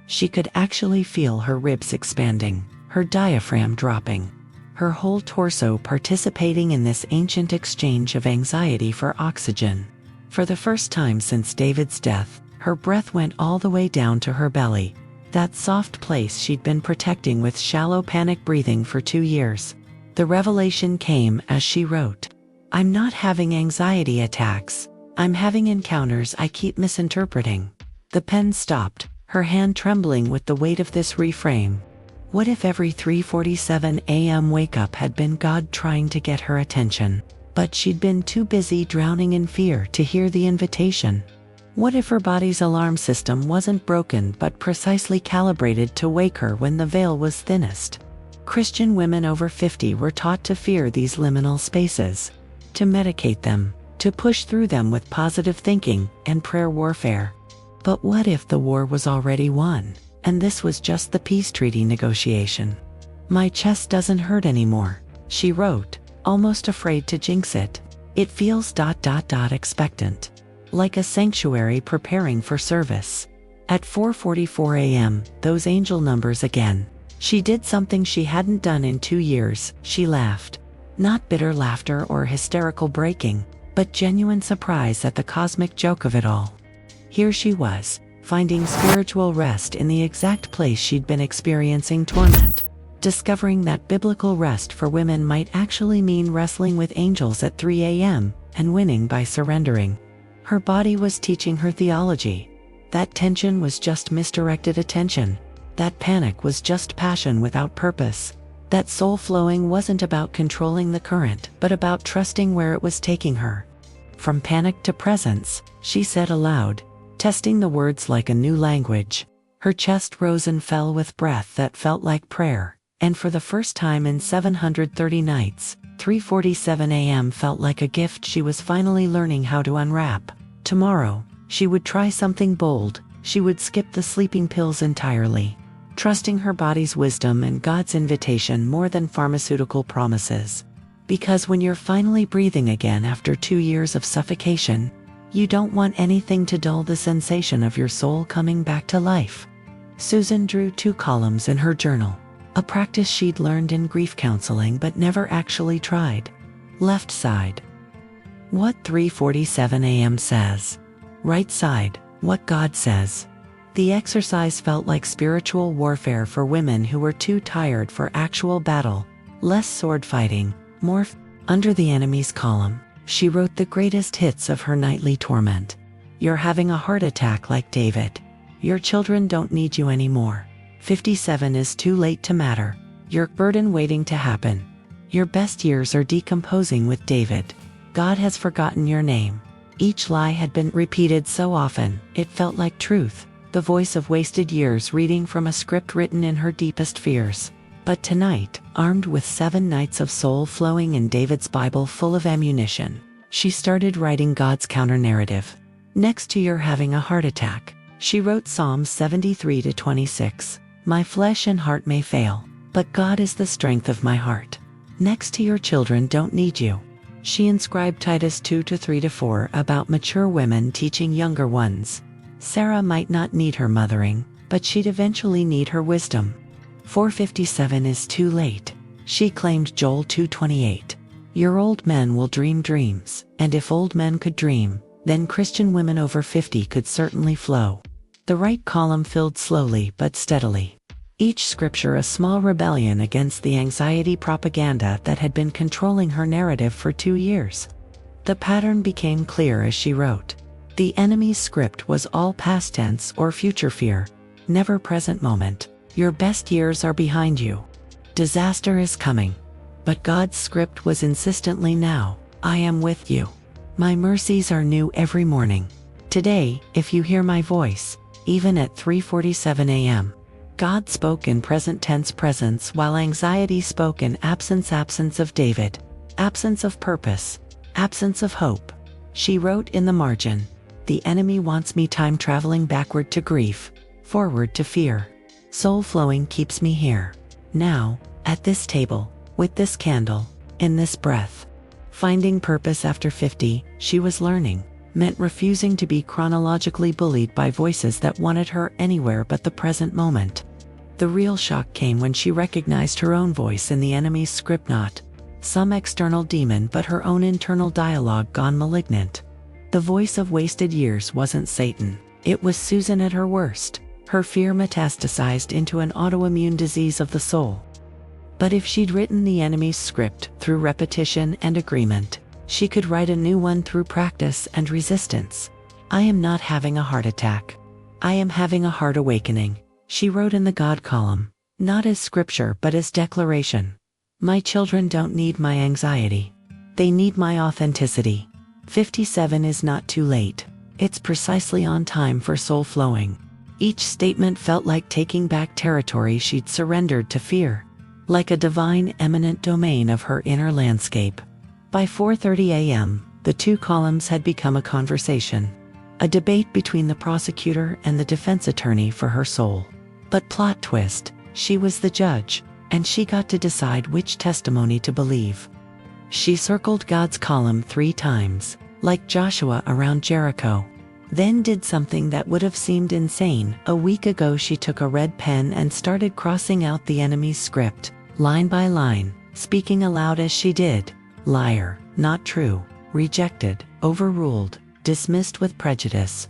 She could actually feel her ribs expanding, her diaphragm dropping, her whole torso participating in this ancient exchange of anxiety for oxygen. For the first time since David's death, her breath went all the way down to her belly, that soft place she'd been protecting with shallow panic breathing for 2 years. The revelation came as she wrote, "I'm not having anxiety attacks. I'm having encounters I keep misinterpreting." The pen stopped, her hand trembling with the weight of this reframe. What if every 3:47 a.m. wake-up had been God trying to get her attention? But she'd been too busy drowning in fear to hear the invitation. What if her body's alarm system wasn't broken but precisely calibrated to wake her when the veil was thinnest? Christian women over 50 were taught to fear these liminal spaces, to medicate them, to push through them with positive thinking and prayer warfare. But what if the war was already won, and this was just the peace treaty negotiation? "My chest doesn't hurt anymore," she wrote, almost afraid to jinx it. "It feels expectant. Like a sanctuary preparing for service." At 4:44 a.m., those angel numbers again. She did something she hadn't done in 2 years. She laughed. Not bitter laughter or hysterical breaking, but genuine surprise at the cosmic joke of it all. Here she was, finding spiritual rest in the exact place she'd been experiencing torment. Discovering that biblical rest for women might actually mean wrestling with angels at 3 a.m. and winning by surrendering. Her body was teaching her theology. That tension was just misdirected attention. That panic was just passion without purpose. That soul flowing wasn't about controlling the current, but about trusting where it was taking her. From panic to presence, she said aloud, testing the words like a new language. Her chest rose and fell with breath that felt like prayer, and for the first time in 730 nights, 3:47 a.m. felt like a gift she was finally learning how to unwrap. Tomorrow, she would try something bold. She would skip the sleeping pills entirely, trusting her body's wisdom and God's invitation more than pharmaceutical promises. Because when you're finally breathing again after 2 years of suffocation, you don't want anything to dull the sensation of your soul coming back to life. Susan drew 2 columns in her journal, a practice she'd learned in grief counseling but never actually tried. Left side, what 3:47 a.m. says. Right side, what God says. The exercise felt like spiritual warfare for women who were too tired for actual battle, less sword fighting, more under the enemy's column. She wrote the greatest hits of her nightly torment. You're having a heart attack like David. Your children don't need you anymore. 57 is too late to matter. Your burden waiting to happen. Your best years are decomposing with David. God has forgotten your name. Each lie had been repeated so often, it felt like truth, the voice of wasted years reading from a script written in her deepest fears. But tonight, armed with 7 nights of soul flowing in David's Bible full of ammunition, she started writing God's counter-narrative. Next to "You're having a heart attack," she wrote Psalms 73-26. "My flesh and heart may fail, but God is the strength of my heart." Next to "Your children don't need you," she inscribed Titus 2-3-4 about mature women teaching younger ones. Sarah might not need her mothering, but she'd eventually need her wisdom. 4:57 is too late. She claimed Joel 2:28. Your old men will dream dreams, and if old men could dream, then Christian women over 50 could certainly flow. The right column filled slowly but steadily. Each scripture a small rebellion against the anxiety propaganda that had been controlling her narrative for 2 years. The pattern became clear as she wrote. The enemy's script was all past tense or future fear, never present moment. Your best years are behind you. Disaster is coming. But God's script was insistently now. I am with you. My mercies are new every morning. Today, if you hear my voice, even at 3:47 a.m., God spoke in present tense presence while anxiety spoke in absence of David, absence of purpose, Absence of hope. She wrote in the margin, "The enemy wants me time traveling backward to grief, forward to fear. Soul flowing keeps me here. Now, at this table, with this candle, in this breath." Finding purpose after 50, she was learning, meant refusing to be chronologically bullied by voices that wanted her anywhere but the present moment. The real shock came when she recognized her own voice in the enemy's script, not some external demon but her own internal dialogue gone malignant. The voice of wasted years wasn't Satan, it was Susan at her worst. Her fear metastasized into an autoimmune disease of the soul. But if she'd written the enemy's script through repetition and agreement, she could write a new one through practice and resistance. "I am not having a heart attack. I am having a heart awakening," she wrote in the God column, not as scripture but as declaration. "My children don't need my anxiety. They need my authenticity. 57 is not too late. It's precisely on time for soul flowing." Each statement felt like taking back territory she'd surrendered to fear, like a divine eminent domain of her inner landscape. By 4:30 a.m., the two columns had become a conversation, a debate between the prosecutor and the defense attorney for her soul. But plot twist, she was the judge, and she got to decide which testimony to believe. She circled God's column 3 times, like Joshua around Jericho. Then did something that would have seemed insane. A week ago she took a red pen and started crossing out the enemy's script, line by line, speaking aloud as she did. Liar, not true, rejected, overruled, dismissed with prejudice.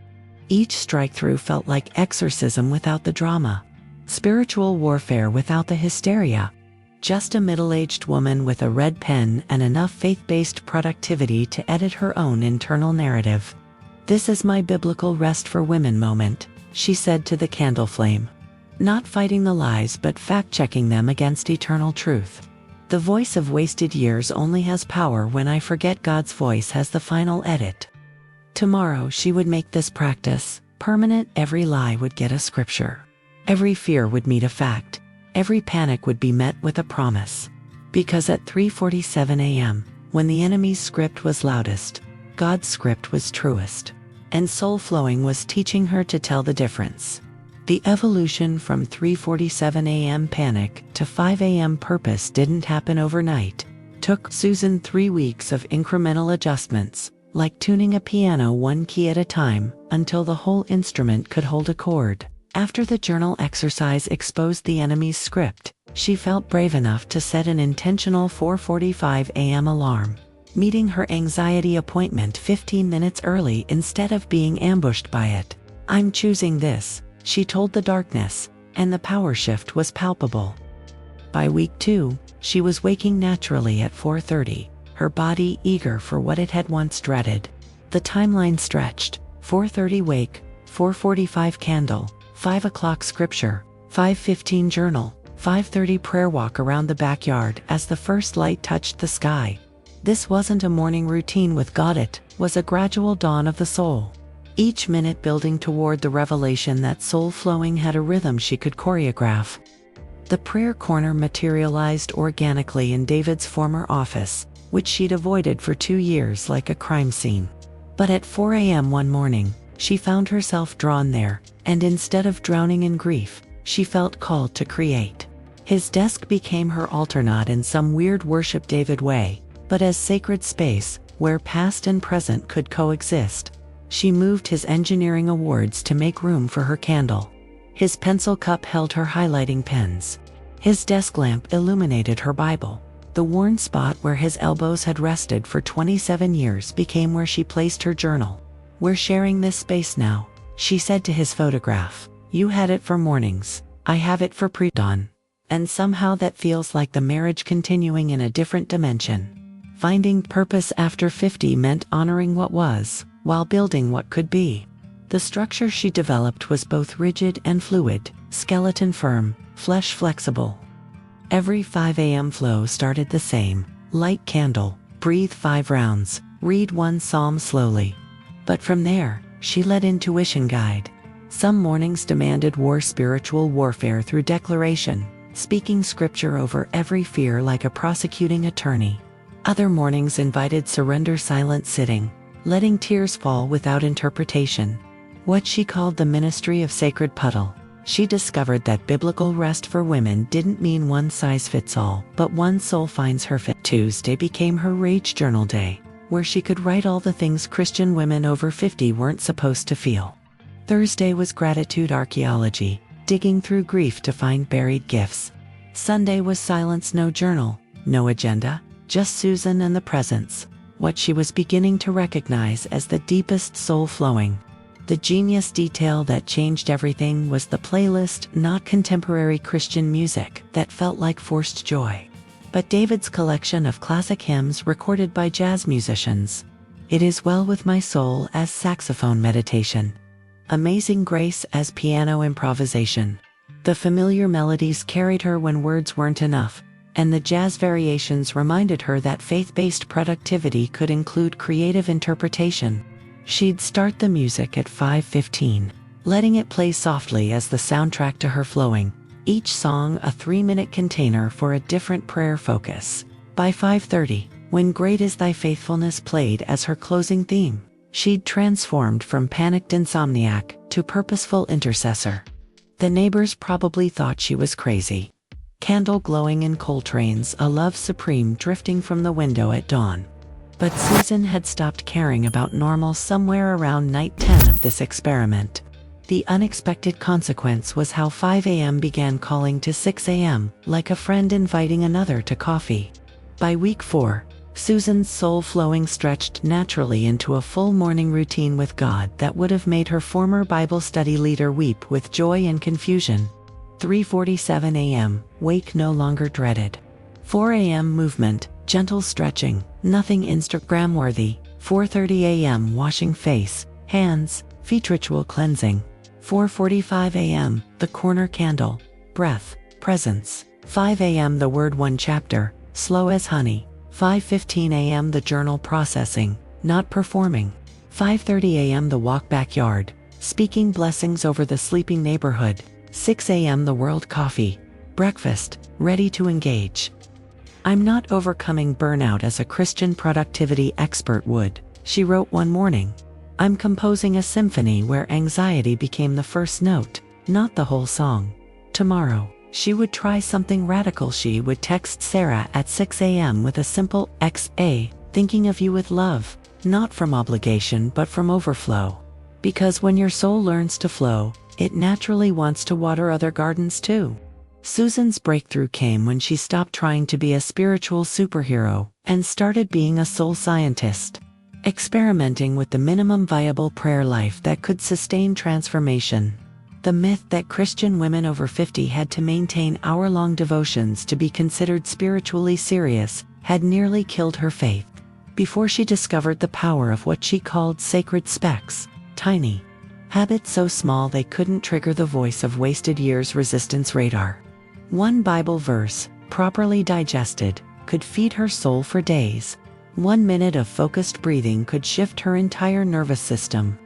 Each strike-through felt like exorcism without the drama, spiritual warfare without the hysteria. Just a middle-aged woman with a red pen and enough faith-based productivity to edit her own internal narrative. "This is my biblical rest for women moment," she said to the candle flame. Not fighting the lies but fact-checking them against eternal truth. "The voice of wasted years only has power when I forget God's voice has the final edit." Tomorrow she would make this practice permanent. Every lie would get a scripture. Every fear would meet a fact. Every panic would be met with a promise. Because at 3:47 a.m., when the enemy's script was loudest, God's script was truest. And soul flowing was teaching her to tell the difference. The evolution from 3:47 a.m. panic to 5 a.m. purpose didn't happen overnight. Took Susan 3 weeks of incremental adjustments, like tuning a piano 1 key at a time, until the whole instrument could hold a chord. After the journal exercise exposed the enemy's script, she felt brave enough to set an intentional 4:45 a.m. alarm, meeting her anxiety appointment 15 minutes early instead of being ambushed by it. "I'm choosing this," she told the darkness, and the power shift was palpable. By week 2, she was waking naturally at 4:30, her body eager for what it had once dreaded. The timeline stretched: 4:30 wake, 4:45 candle, 5 o'clock scripture, 5:15 journal, 5:30 prayer walk around the backyard as the first light touched the sky. This wasn't a morning routine with God, it was a gradual dawn of the soul. Each minute building toward the revelation that soul flowing had a rhythm she could choreograph. The prayer corner materialized organically in David's former office, which she'd avoided for 2 years like a crime scene. But at 4 a.m. one morning, she found herself drawn there, and instead of drowning in grief, she felt called to create. His desk became her altar, not in some weird worship David way, but as sacred space where past and present could coexist. She moved his engineering awards to make room for her candle. His pencil cup held her highlighting pens. His desk lamp illuminated her Bible. The worn spot where his elbows had rested for 27 years became where she placed her journal. "We're sharing this space now," she said to his photograph. "You had it for mornings, I have it for pre-dawn." And somehow that feels like the marriage continuing in a different dimension. Finding purpose after 50 meant honoring what was, while building what could be. The structure she developed was both rigid and fluid, skeleton firm, flesh flexible. Every 5 a.m. flow started the same: light candle, breathe 5 rounds, read 1 psalm slowly. But from there, she let intuition guide. Some mornings demanded spiritual warfare through declaration, speaking scripture over every fear like a prosecuting attorney. Other mornings invited surrender, silent sitting, letting tears fall without interpretation. What she called the ministry of sacred puddle. She discovered that biblical rest for women didn't mean one size fits all, but one soul finds her fit. Tuesday became her rage journal day, where she could write all the things Christian women over 50 weren't supposed to feel. Thursday was gratitude archaeology, digging through grief to find buried gifts. Sunday was silence, no journal, no agenda, just Susan and the presence, what she was beginning to recognize as the deepest soul flowing. The genius detail that changed everything was the playlist, not contemporary Christian music, that felt like forced joy, but David's collection of classic hymns recorded by jazz musicians. It Is Well With My Soul as saxophone meditation. Amazing Grace as piano improvisation. The familiar melodies carried her when words weren't enough, and the jazz variations reminded her that faith-based productivity could include creative interpretation. She'd start the music at 5:15, letting it play softly as the soundtrack to her flowing, each song a 3-minute container for a different prayer focus. By 5:30, when Great Is Thy Faithfulness played as her closing theme, she'd transformed from panicked insomniac to purposeful intercessor. The neighbors probably thought she was crazy. Candle glowing in Coltrane's A Love Supreme drifting from the window at dawn. But Susan had stopped caring about normal somewhere around night 10 of this experiment. The unexpected consequence was how 5 a.m. began calling to 6 a.m., like a friend inviting another to coffee. By week 4, Susan's soul flowing stretched naturally into a full morning routine with God that would have made her former Bible study leader weep with joy and confusion. 3:47 a.m., wake no longer dreaded. 4 a.m. movement, gentle stretching, nothing Instagram-worthy. 4:30 a.m. washing face, hands, feet, ritual cleansing. 4:45 a.m. the corner candle, breath, presence. 5 a.m. the word, one chapter, slow as honey. 5:15 a.m. the journal, processing, not performing. 5:30 a.m. the walk backyard, speaking blessings over the sleeping neighborhood. 6 a.m. the world, coffee, breakfast, ready to engage. I'm not overcoming burnout as a Christian productivity expert would, she wrote one morning. I'm composing a symphony where anxiety became the first note, not the whole song. Tomorrow, she would try something radical. She would text Sarah at 6 a.m. with a simple XA, thinking of you with love, not from obligation but from overflow. Because when your soul learns to flow, it naturally wants to water other gardens too. Susan's breakthrough came when she stopped trying to be a spiritual superhero and started being a soul scientist, experimenting with the minimum viable prayer life that could sustain transformation. The myth that Christian women over 50 had to maintain hour-long devotions to be considered spiritually serious had nearly killed her faith. Before she discovered the power of what she called sacred specks, tiny habits so small they couldn't trigger the voice of wasted years' resistance radar. One Bible verse, properly digested, could feed her soul for days. 1 minute of focused breathing could shift her entire nervous system.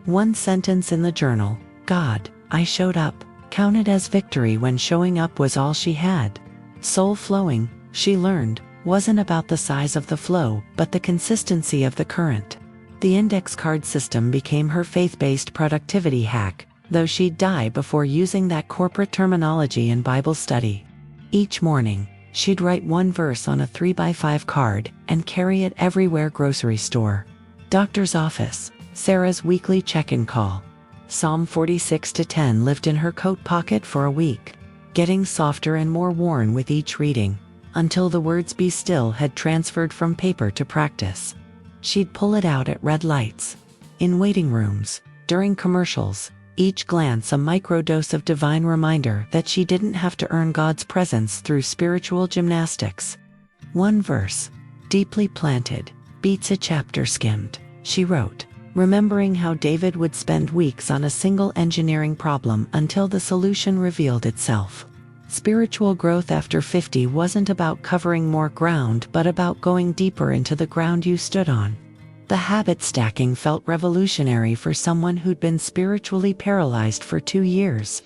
One sentence in the journal, God, I showed up, counted as victory when showing up was all she had. Soul flowing, she learned, wasn't about the size of the flow, but the consistency of the current. The index card system became her faith-based productivity hack, though she'd die before using that corporate terminology in Bible study. Each morning, she'd write one verse on a 3x5 card and carry it everywhere: grocery store, doctor's office, Sarah's weekly check-in call. Psalm 46:10 lived in her coat pocket for a week, getting softer and more worn with each reading, until the words "be still" had transferred from paper to practice. She'd pull it out at red lights, in waiting rooms, during commercials, each glance a microdose of divine reminder that she didn't have to earn God's presence through spiritual gymnastics. One verse, deeply planted, beats a chapter skimmed, she wrote, remembering how David would spend weeks on a single engineering problem until the solution revealed itself. Spiritual growth after 50 wasn't about covering more ground but about going deeper into the ground you stood on. The habit stacking felt revolutionary for someone who'd been spiritually paralyzed for 2 years.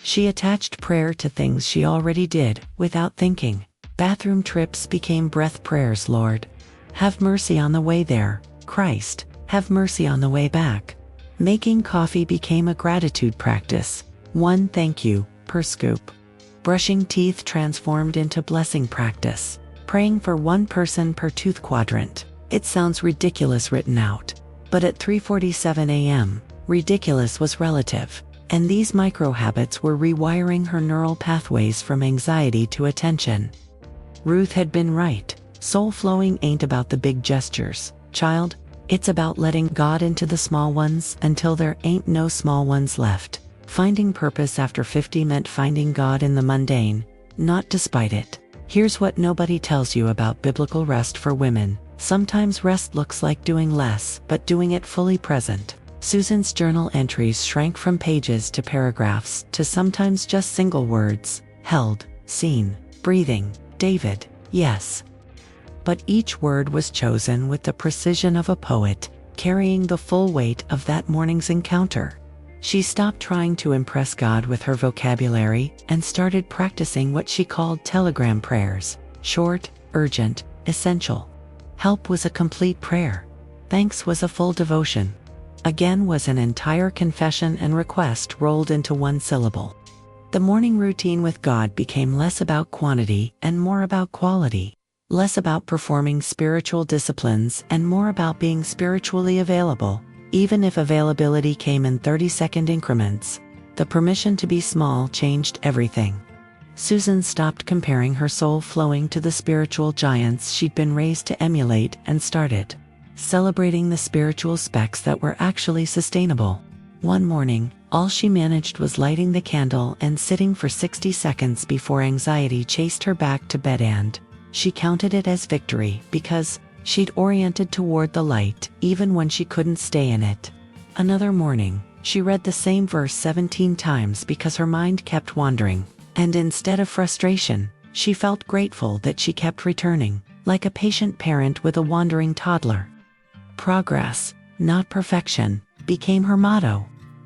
She attached prayer to things she already did, without thinking. Bathroom trips became breath prayers: Lord, Have mercy on the way there, Christ, have mercy on the way back. Making coffee became a gratitude practice, one thank you per scoop. Brushing teeth transformed into blessing practice, praying for one person per tooth quadrant. It sounds ridiculous written out. But at 3:47 a.m., ridiculous was relative, and these micro-habits were rewiring her neural pathways from anxiety to attention. Ruth had been right. Soul flowing ain't about the big gestures, child. It's about letting God into the small ones until there ain't no small ones left. Finding purpose after 50 meant finding God in the mundane, not despite it. Here's what nobody tells you about biblical rest for women. Sometimes rest looks like doing less, but doing it fully present. Susan's journal entries shrank from pages to paragraphs to sometimes just single words: held, seen, breathing, David, yes. But each word was chosen with the precision of a poet, carrying the full weight of that morning's encounter. She stopped trying to impress God with her vocabulary and started practicing what she called telegram prayers: short, urgent, essential. Help was a complete prayer. Thanks was a full devotion. Again was an entire confession and request rolled into one syllable. The morning routine with God became less about quantity and more about quality. Less about performing spiritual disciplines and more about being spiritually available, even if availability came in 30-second increments. The permission to be small changed everything. Susan stopped comparing her soul flowing to the spiritual giants she'd been raised to emulate and started celebrating the spiritual specks that were actually sustainable. One morning, all she managed was lighting the candle and sitting for 60 seconds before anxiety chased her back to bed, and she counted it as victory because she'd oriented toward the light even when she couldn't stay in it. Another morning, she read the same verse 17 times because her mind kept wandering, and instead of frustration, she felt grateful that she kept returning, like a patient parent with a wandering toddler. Progress, not perfection, became her motto.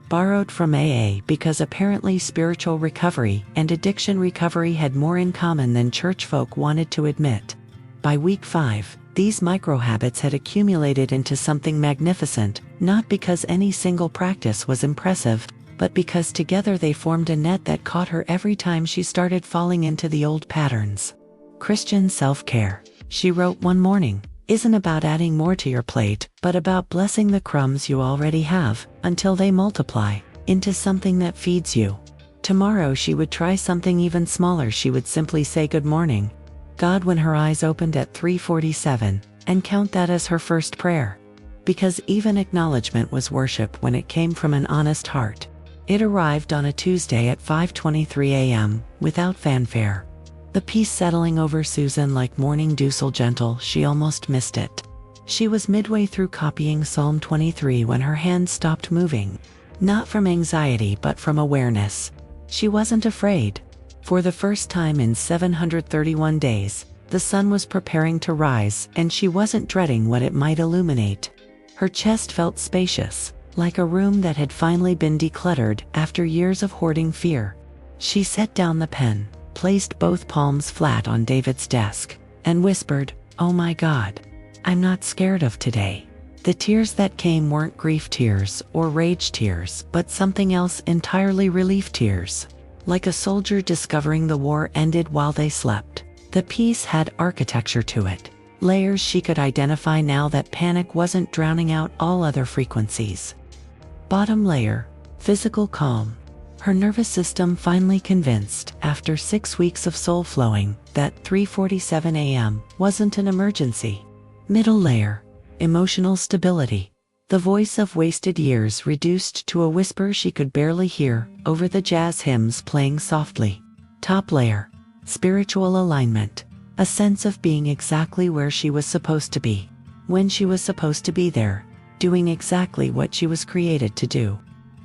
Borrowed from AA because apparently spiritual recovery and addiction recovery had more in common than church folk wanted to admit. By week 5, these micro-habits had accumulated into something magnificent, not because any single practice was impressive, but because together they formed a net that caught her every time she started falling into the old patterns. Christian self-care, she wrote one morning, isn't about adding more to your plate, but about blessing the crumbs you already have, until they multiply into something that feeds you. Tomorrow she would try something even smaller. She would simply say good morning, God, when her eyes opened at 3:47, and count that as her first prayer. Because even acknowledgement was worship when it came from an honest heart. It arrived on a Tuesday at 5:23 a.m., without fanfare. The peace settling over Susan like morning dew so gentle she almost missed it. She was midway through copying Psalm 23 when her hand stopped moving. Not from anxiety but from awareness. She wasn't afraid. For the first time in 731 days, the sun was preparing to rise and she wasn't dreading what it might illuminate. Her chest felt spacious, like a room that had finally been decluttered after years of hoarding fear. She set down the pen, placed both palms flat on David's desk, and whispered, "Oh my God, I'm not scared of today." The tears that came weren't grief tears or rage tears, but something else entirely: relief tears. Like a soldier discovering the war ended while they slept. The peace had architecture to it, layers she could identify now that panic wasn't drowning out all other frequencies. Bottom layer, physical calm. Her nervous system finally convinced, after 6 weeks of soul flowing, that 3:47 a.m. wasn't an emergency. Middle layer, emotional stability. The voice of wasted years reduced to a whisper she could barely hear over the jazz hymns playing softly. Top layer, spiritual alignment. A sense of being exactly where she was supposed to be, when she was supposed to be there, doing exactly what she was created to do.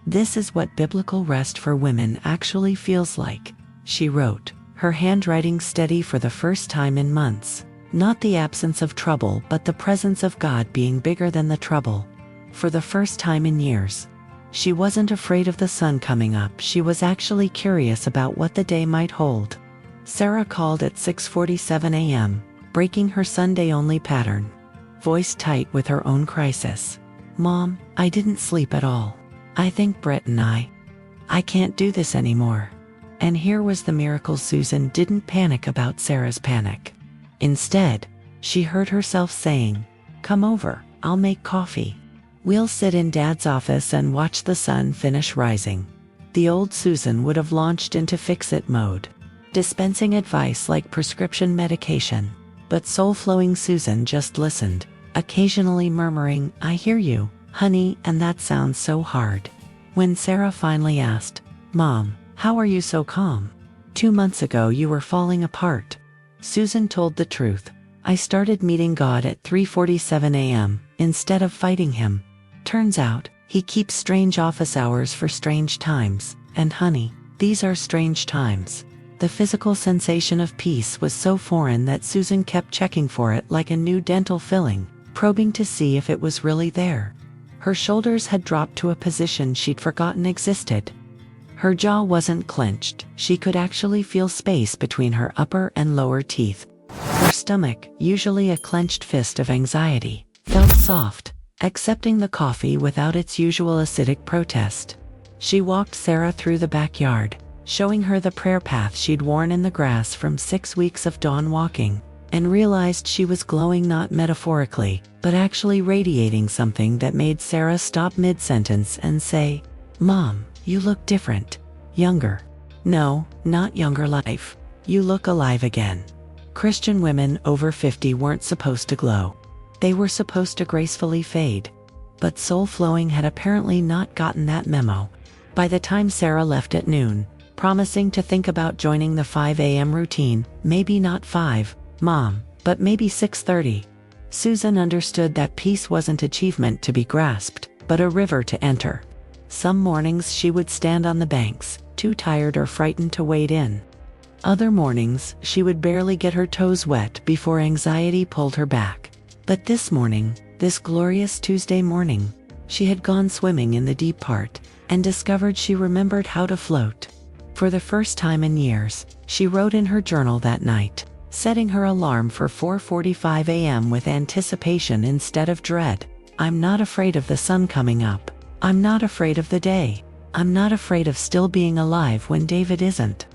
This is what biblical rest for women actually feels like, she wrote, her handwriting steady for the first time in months. Not the absence of trouble but the presence of God being bigger than the trouble. For the first time in years. She wasn't afraid of the sun coming up, she was actually curious about what the day might hold. Sarah called at 6:47 a.m., breaking her Sunday-only pattern. voice tight with her own crisis. "Mom, I didn't sleep at all. I think Brett and I can't do this anymore." And here was the miracle. Susan didn't panic about Sarah's panic. Instead, she heard herself saying, "Come over, I'll make coffee. We'll sit in Dad's office and watch the sun finish rising." The old Susan would have launched into fix-it mode, dispensing advice like prescription medication. But soul-flowing Susan just listened, occasionally murmuring, "I hear you, honey, and that sounds so hard." When Sarah finally asked, "Mom, how are you so calm? 2 months ago you were falling apart," Susan told the truth. "I started meeting God at 3:47 a.m. instead of fighting him. Turns out, he keeps strange office hours for strange times, and honey, these are strange times." The physical sensation of peace was so foreign that Susan kept checking for it like a new dental filling, probing to see if it was really there. Her shoulders had dropped to a position she'd forgotten existed. Her jaw wasn't clenched, she could actually feel space between her upper and lower teeth. Her stomach, usually a clenched fist of anxiety, felt soft, accepting the coffee without its usual acidic protest. She walked Sarah through the backyard, showing her the prayer path she'd worn in the grass from 6 weeks of dawn walking, and realized she was glowing not metaphorically, but actually radiating something that made Sarah stop mid-sentence and say, "Mom, you look different. Younger. No, not younger life. You look alive again." Christian women over 50 weren't supposed to glow. They were supposed to gracefully fade. But Soul Flowing had apparently not gotten that memo. By the time Sarah left at noon, promising to think about joining the 5 a.m. routine, maybe not 5, Mom, but maybe 6:30, Susan understood that peace wasn't achievement to be grasped, but a river to enter. Some mornings she would stand on the banks, too tired or frightened to wade in. Other mornings, she would barely get her toes wet before anxiety pulled her back. But this morning, this glorious Tuesday morning, she had gone swimming in the deep part, and discovered she remembered how to float. For the first time in years, she wrote in her journal that night, setting her alarm for 4:45 a.m. with anticipation instead of dread. "I'm not afraid of the sun coming up. I'm not afraid of the day. I'm not afraid of still being alive when David isn't.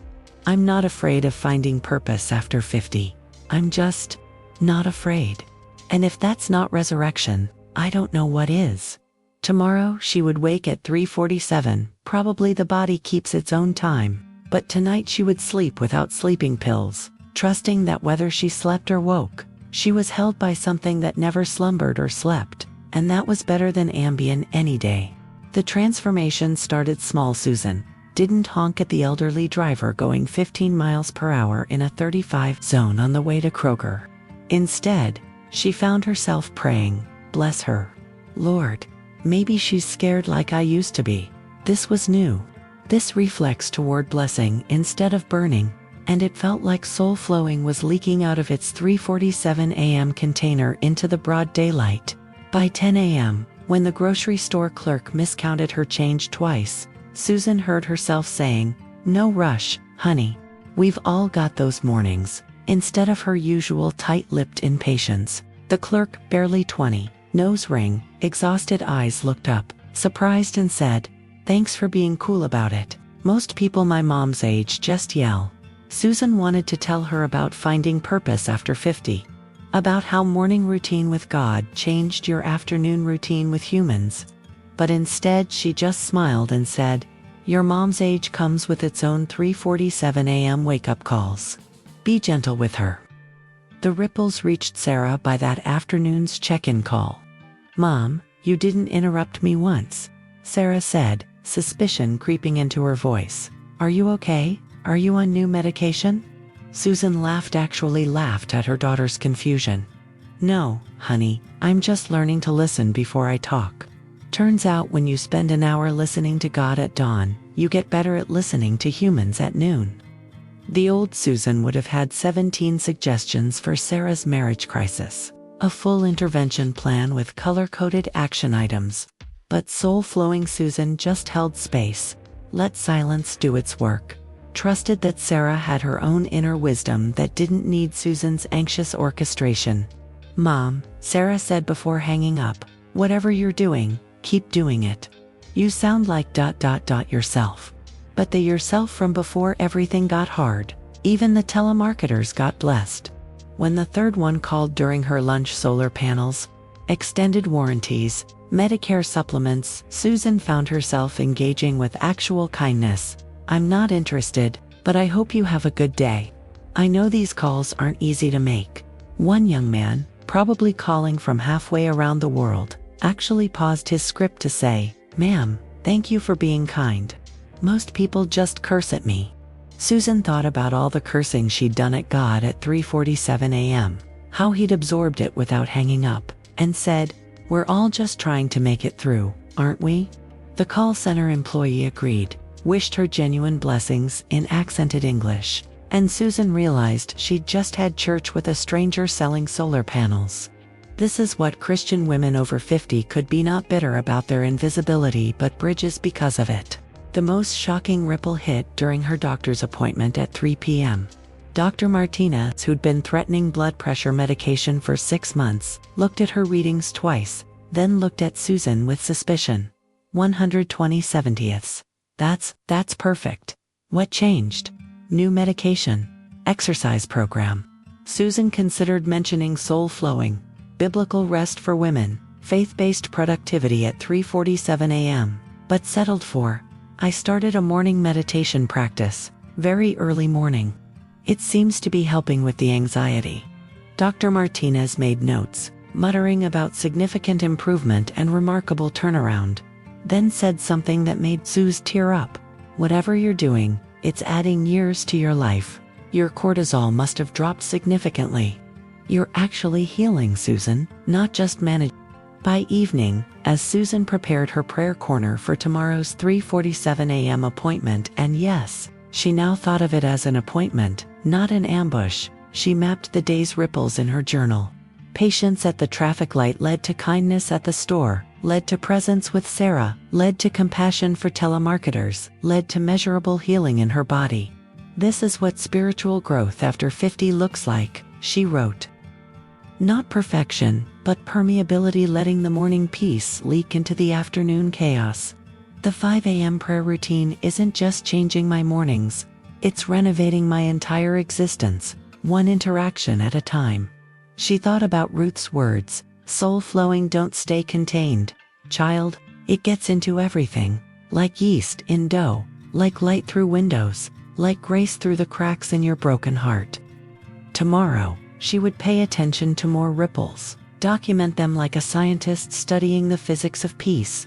I'm not afraid of finding purpose after 50. I'm just not afraid. And if that's not resurrection, I don't know what is." Tomorrow she would wake at 3:47, probably the body keeps its own time, but tonight she would sleep without sleeping pills, trusting that whether she slept or woke, she was held by something that never slumbered or slept, and that was better than Ambien any day. The transformation started small. Susan didn't honk at the elderly driver going 15 miles per hour in a 35 zone on the way to Kroger. Instead, she found herself praying, "Bless her. Lord, maybe she's scared like I used to be." This was new. This reflex toward blessing instead of burning, and it felt like Soul Flowing was leaking out of its 3:47 a.m. container into the broad daylight. By 10 a.m., when the grocery store clerk miscounted her change twice, Susan heard herself saying, "No rush, honey. We've all got those mornings." Instead of her usual tight-lipped impatience, the clerk, barely 20, nose ring, exhausted eyes looked up, surprised, and said, "Thanks for being cool about it. Most people my mom's age just yell." Susan wanted to tell her about finding purpose after 50, about how morning routine with God changed your afternoon routine with humans. But instead she just smiled and said, "Your mom's age comes with its own 3:47 a.m. wake-up calls. Be gentle with her." The ripples reached Sarah by that afternoon's check-in call. "Mom, you didn't interrupt me once," Sarah said, suspicion creeping into her voice. "Are you okay? Are you on new medication?" Susan laughed, actually laughed at her daughter's confusion. "No, honey, I'm just learning to listen before I talk. Turns out when you spend an hour listening to God at dawn, you get better at listening to humans at noon." The old Susan would have had 17 suggestions for Sarah's marriage crisis, a full intervention plan with color-coded action items. But Soul Flowing Susan just held space, let silence do its work, trusted that Sarah had her own inner wisdom that didn't need Susan's anxious orchestration. "Mom," Sarah said before hanging up, "whatever you're doing, keep doing it. You sound like ... yourself." But the yourself from before everything got hard. Even the telemarketers got blessed. When the third one called during her lunch, solar panels, extended warranties, Medicare supplements, Susan found herself engaging with actual kindness. "I'm not interested, but I hope you have a good day. I know these calls aren't easy to make." One young man, probably calling from halfway around the world, actually paused his script to say, "Ma'am, thank you for being kind. Most people just curse at me." Susan thought about all the cursing she'd done at God at 3:47 a.m., how he'd absorbed it without hanging up, and said, "We're all just trying to make it through, aren't we?" The call center employee agreed, wished her genuine blessings in accented English, and Susan realized she'd just had church with a stranger selling solar panels. This is what Christian women over 50 could be, not bitter about their invisibility but bridges because of it. The most shocking ripple hit during her doctor's appointment at 3 p.m. Dr. Martinez, who'd been threatening blood pressure medication for 6 months, looked at her readings twice, then looked at Susan with suspicion. 120/70ths. That's perfect. What changed? New medication. Exercise program. Susan considered mentioning soul flowing, biblical rest for women, faith-based productivity at 3:47 a.m., but settled for, "I started a morning meditation practice, very early morning. It seems to be helping with the anxiety." Dr. Martinez made notes, muttering about significant improvement and remarkable turnaround, then said something that made Suze tear up. "Whatever you're doing, it's adding years to your life. Your cortisol must have dropped significantly. You're actually healing, Susan, not just managing." By evening, as Susan prepared her prayer corner for tomorrow's 3:47 a.m. appointment, and yes, she now thought of it as an appointment, not an ambush, she mapped the day's ripples in her journal. Patience at the traffic light led to kindness at the store, led to presence with Sarah, led to compassion for telemarketers, led to measurable healing in her body. "This is what spiritual growth after 50 looks like," she wrote. Not perfection, but permeability, letting the morning peace leak into the afternoon chaos. "The 5 a.m. prayer routine isn't just changing my mornings, it's renovating my entire existence, one interaction at a time." She thought about Ruth's words, "Soul flowing, don't stay contained. Child, it gets into everything, like yeast in dough, like light through windows, like grace through the cracks in your broken heart." Tomorrow, she would pay attention to more ripples, document them like a scientist studying the physics of peace.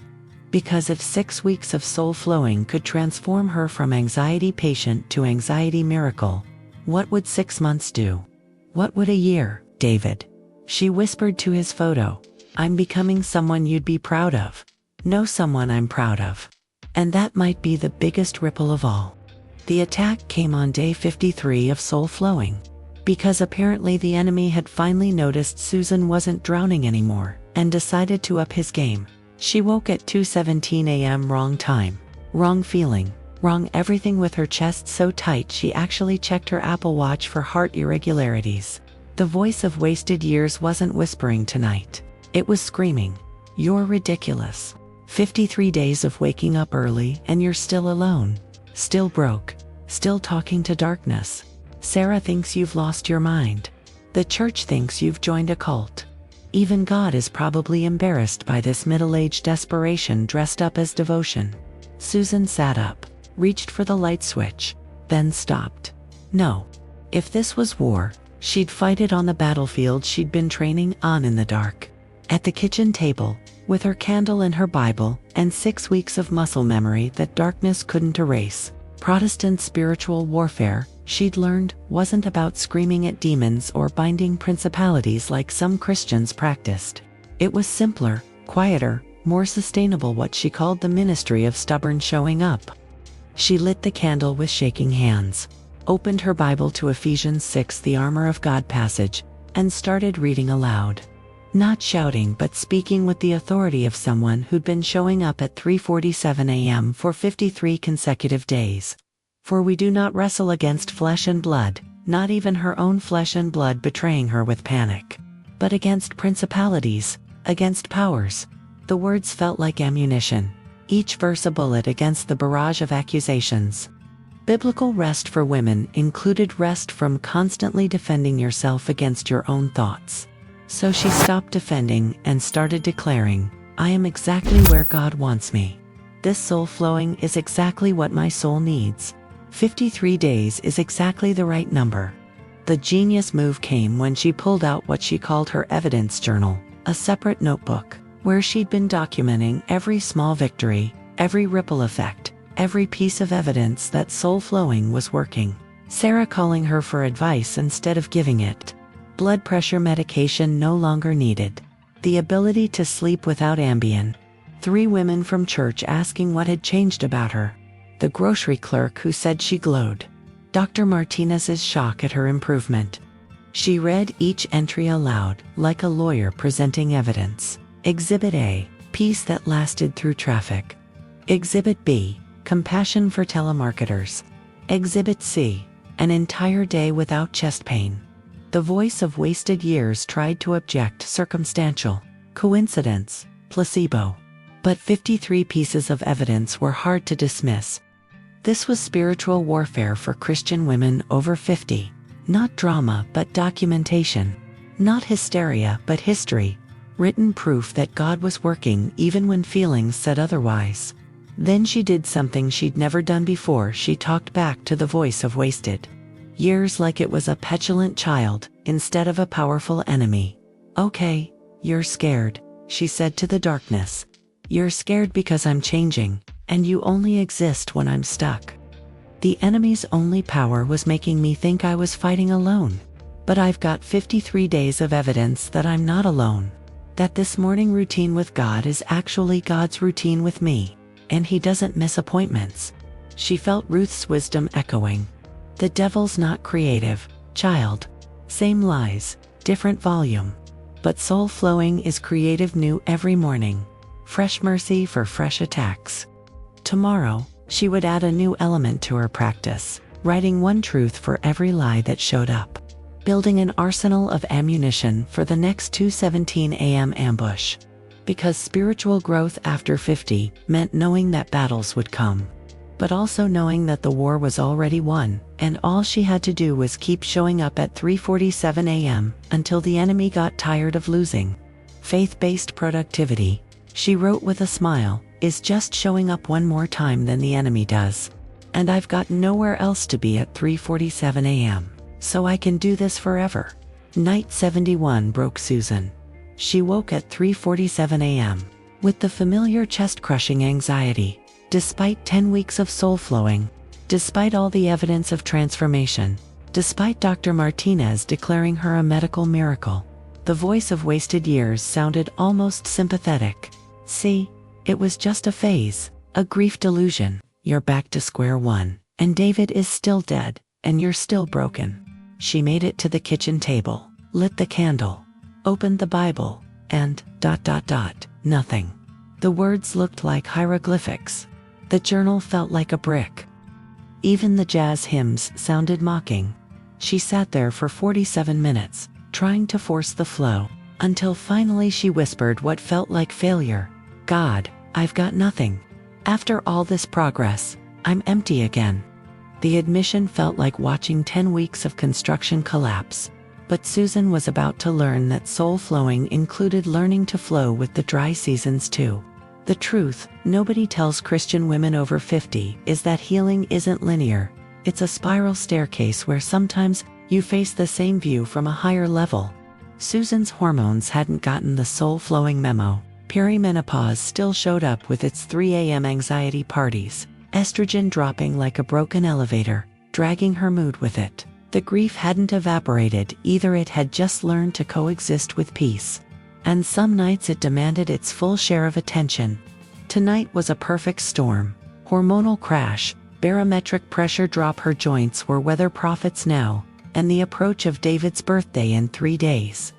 Because if 6 weeks of soul flowing could transform her from anxiety patient to anxiety miracle, what would 6 months do? What would a year, David? She whispered to his photo, "I'm becoming someone you'd be proud of. Know someone I'm proud of." And that might be the biggest ripple of all. The attack came on day 53 of soul flowing. Because apparently the enemy had finally noticed Susan wasn't drowning anymore, and decided to up his game. She woke at 2:17 a.m. wrong time, wrong feeling, wrong everything, with her chest so tight she actually checked her Apple Watch for heart irregularities. The voice of wasted years wasn't whispering tonight. It was screaming, "You're ridiculous. 53 days of waking up early and you're still alone, still broke, still talking to darkness. Sarah thinks you've lost your mind. The church thinks you've joined a cult. Even God is probably embarrassed by this middle-aged desperation dressed up as devotion." Susan sat up, reached for the light switch, then stopped. No. If this was war, she'd fight it on the battlefield she'd been training on in the dark. At the kitchen table, with her candle and her Bible, and 6 weeks of muscle memory that darkness couldn't erase, Protestant spiritual warfare, she'd learned, wasn't about screaming at demons or binding principalities like some Christians practiced. It was simpler, quieter, more sustainable, what she called the ministry of stubborn showing up. She lit the candle with shaking hands, opened her Bible to Ephesians 6, the armor of God passage, and started reading aloud. Not shouting but speaking with the authority of someone who'd been showing up at 3:47 a.m. for 53 consecutive days. "For we do not wrestle against flesh and blood," not even her own flesh and blood betraying her with panic. but against principalities, against powers. The words felt like ammunition, each verse a bullet against the barrage of accusations. Biblical rest for women included rest from constantly defending yourself against your own thoughts. So she stopped defending and started declaring, I am exactly where God wants me. This soul flowing is exactly what my soul needs. 53 days is exactly the right number. The genius move came when she pulled out what she called her evidence journal, a separate notebook, where she'd been documenting every small victory, every ripple effect, every piece of evidence that soul flowing was working. Sarah calling her for advice instead of giving it. Blood pressure medication no longer needed. The ability to sleep without Ambien. 3 women from church asking what had changed about her. The grocery clerk who said she glowed. Dr. Martinez's shock at her improvement. She read each entry aloud, like a lawyer presenting evidence. Exhibit A, peace that lasted through traffic. Exhibit B, compassion for telemarketers. Exhibit C, an entire day without chest pain. The voice of wasted years tried to object circumstantial, coincidence, placebo. But 53 pieces of evidence were hard to dismiss. This was spiritual warfare for Christian women over 50. Not drama but documentation. Not hysteria but history. Written proof that God was working even when feelings said otherwise. Then she did something she'd never done before. She talked back to the voice of wasted years like it was a petulant child instead of a powerful enemy. Okay, you're scared, she said to the darkness. You're scared because I'm changing, and you only exist when I'm stuck. The enemy's only power was making me think I was fighting alone. But I've got 53 days of evidence that I'm not alone. That this morning routine with God is actually God's routine with me. And he doesn't miss appointments. She felt Ruth's wisdom echoing. The devil's not creative, child. Same lies, different volume. But soul flowing is creative new every morning. Fresh mercy for fresh attacks. Tomorrow, she would add a new element to her practice, writing one truth for every lie that showed up. Building an arsenal of ammunition for the next 2:17 a.m. ambush. Because spiritual growth after 50 meant knowing that battles would come. But also knowing that the war was already won, and all she had to do was keep showing up at 3:47 a.m. until the enemy got tired of losing. Faith-based productivity, she wrote with a smile, is just showing up one more time than the enemy does. And I've got nowhere else to be at 3:47 a.m., so I can do this forever. Night 71 broke Susan. She woke at 3:47 a.m. with the familiar chest-crushing anxiety. Despite 10 weeks of soul flowing, despite all the evidence of transformation, despite Dr. Martinez declaring her a medical miracle, the voice of wasted years sounded almost sympathetic. See, it was just a phase, a grief delusion. You're back to square one, and David is still dead, and you're still broken. She made it to the kitchen table, lit the candle, opened the Bible, and ... nothing. The words looked like hieroglyphics. The journal felt like a brick. Even the jazz hymns sounded mocking. She sat there for 47 minutes, trying to force the flow, until finally she whispered what felt like failure. God, I've got nothing. After all this progress, I'm empty again. The admission felt like watching 10 weeks of construction collapse. But Susan was about to learn that soul flowing included learning to flow with the dry seasons too. The truth nobody tells Christian women over 50 is that healing isn't linear. It's a spiral staircase where sometimes you face the same view from a higher level. Susan's hormones hadn't gotten the soul flowing memo. Perimenopause still showed up with its 3 a.m. anxiety parties, estrogen dropping like a broken elevator, dragging her mood with it. The grief hadn't evaporated either, it had just learned to coexist with peace. And some nights it demanded its full share of attention. Tonight was a perfect storm. Hormonal crash, barometric pressure drop, her joints were weather prophets now, and the approach of David's birthday in 3 days.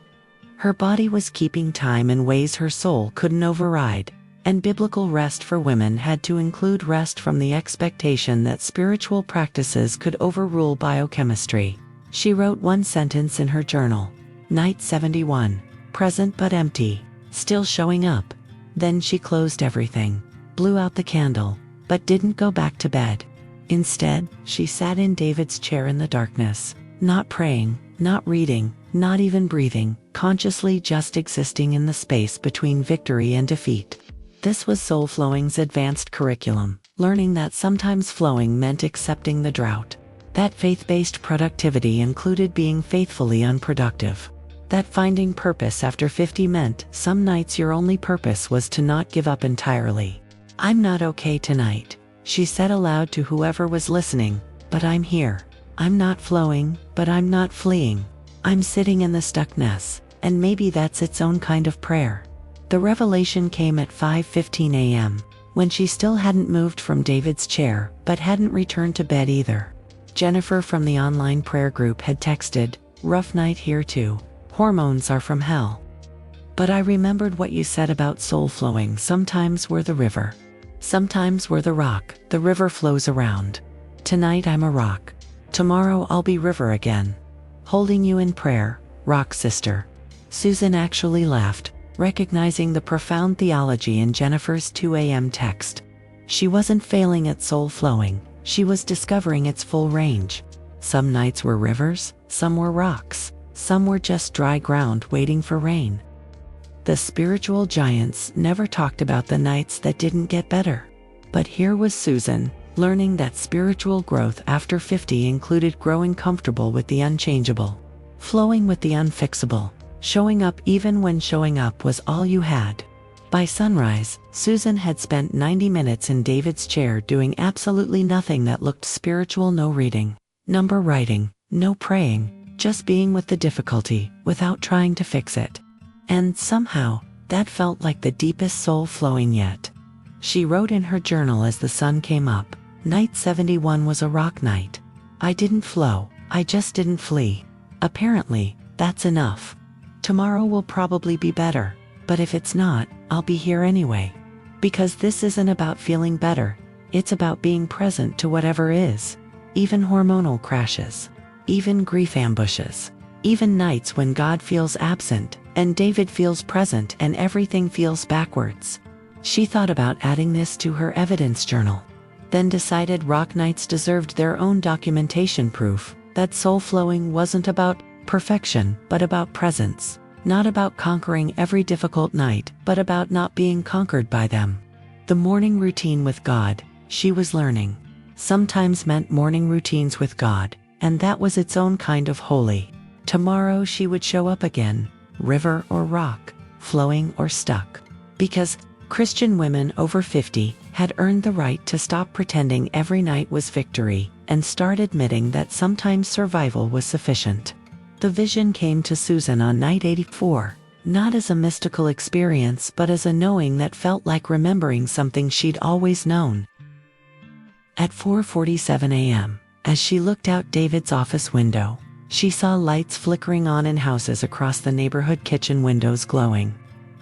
Her body was keeping time in ways her soul couldn't override, and biblical rest for women had to include rest from the expectation that spiritual practices could overrule biochemistry. She wrote one sentence in her journal. Night 71. present but empty, still showing up. Then she closed everything, blew out the candle, but didn't go back to bed. Instead, she sat in David's chair in the darkness, not praying, not reading, not even breathing, consciously just existing in the space between victory and defeat. This was Soul Flowing's advanced curriculum, learning that sometimes flowing meant accepting the drought. That faith-based productivity included being faithfully unproductive. That finding purpose after 50 meant some nights your only purpose was to not give up entirely. "I'm not okay tonight," she said aloud to whoever was listening, "but I'm here. I'm not flowing, but I'm not fleeing. I'm sitting in the stuckness," and maybe that's its own kind of prayer. The revelation came at 5:15 a.m., when she still hadn't moved from David's chair, but hadn't returned to bed either. Jennifer from the online prayer group had texted, "Rough night here too. Hormones are from hell. But I remembered what you said about soul flowing. Sometimes we're the river. Sometimes we're the rock. The river flows around. Tonight I'm a rock. Tomorrow I'll be river again. Holding you in prayer, rock sister." Susan actually laughed, recognizing the profound theology in Jennifer's 2 a.m. text. She wasn't failing at soul flowing, she was discovering its full range. Some nights were rivers, some were rocks, some were just dry ground waiting for rain. The spiritual giants never talked about the nights that didn't get better. But here was Susan, learning that spiritual growth after 50 included growing comfortable with the unchangeable, flowing with the unfixable, showing up even when showing up was all you had. By sunrise, Susan had spent 90 minutes in David's chair doing absolutely nothing that looked spiritual. No reading, number writing, no praying, just being with the difficulty without trying to fix it. And somehow, that felt like the deepest soul flowing yet. She wrote in her journal as the sun came up, "Night 71 was a rock night. I didn't flow, I just didn't flee. Apparently, that's enough. Tomorrow will probably be better, but if it's not, I'll be here anyway. Because this isn't about feeling better, it's about being present to whatever is. Even hormonal crashes, even grief ambushes, even nights when God feels absent, and David feels present and everything feels backwards." She thought about adding this to her evidence journal, then decided rock nights deserved their own documentation proof that soul flowing wasn't about perfection, but about presence. Not about conquering every difficult night, but about not being conquered by them. The morning routine with God, she was learning, sometimes meant morning routines with God, and that was its own kind of holy. Tomorrow she would show up again, river or rock, flowing or stuck. Because Christian women over 50 had earned the right to stop pretending every night was victory and start admitting that sometimes survival was sufficient. The vision came to Susan on night 84, not as a mystical experience but as a knowing that felt like remembering something she'd always known. At 4:47 a.m., as she looked out David's office window, she saw lights flickering on in houses across the neighborhood, kitchen windows glowing,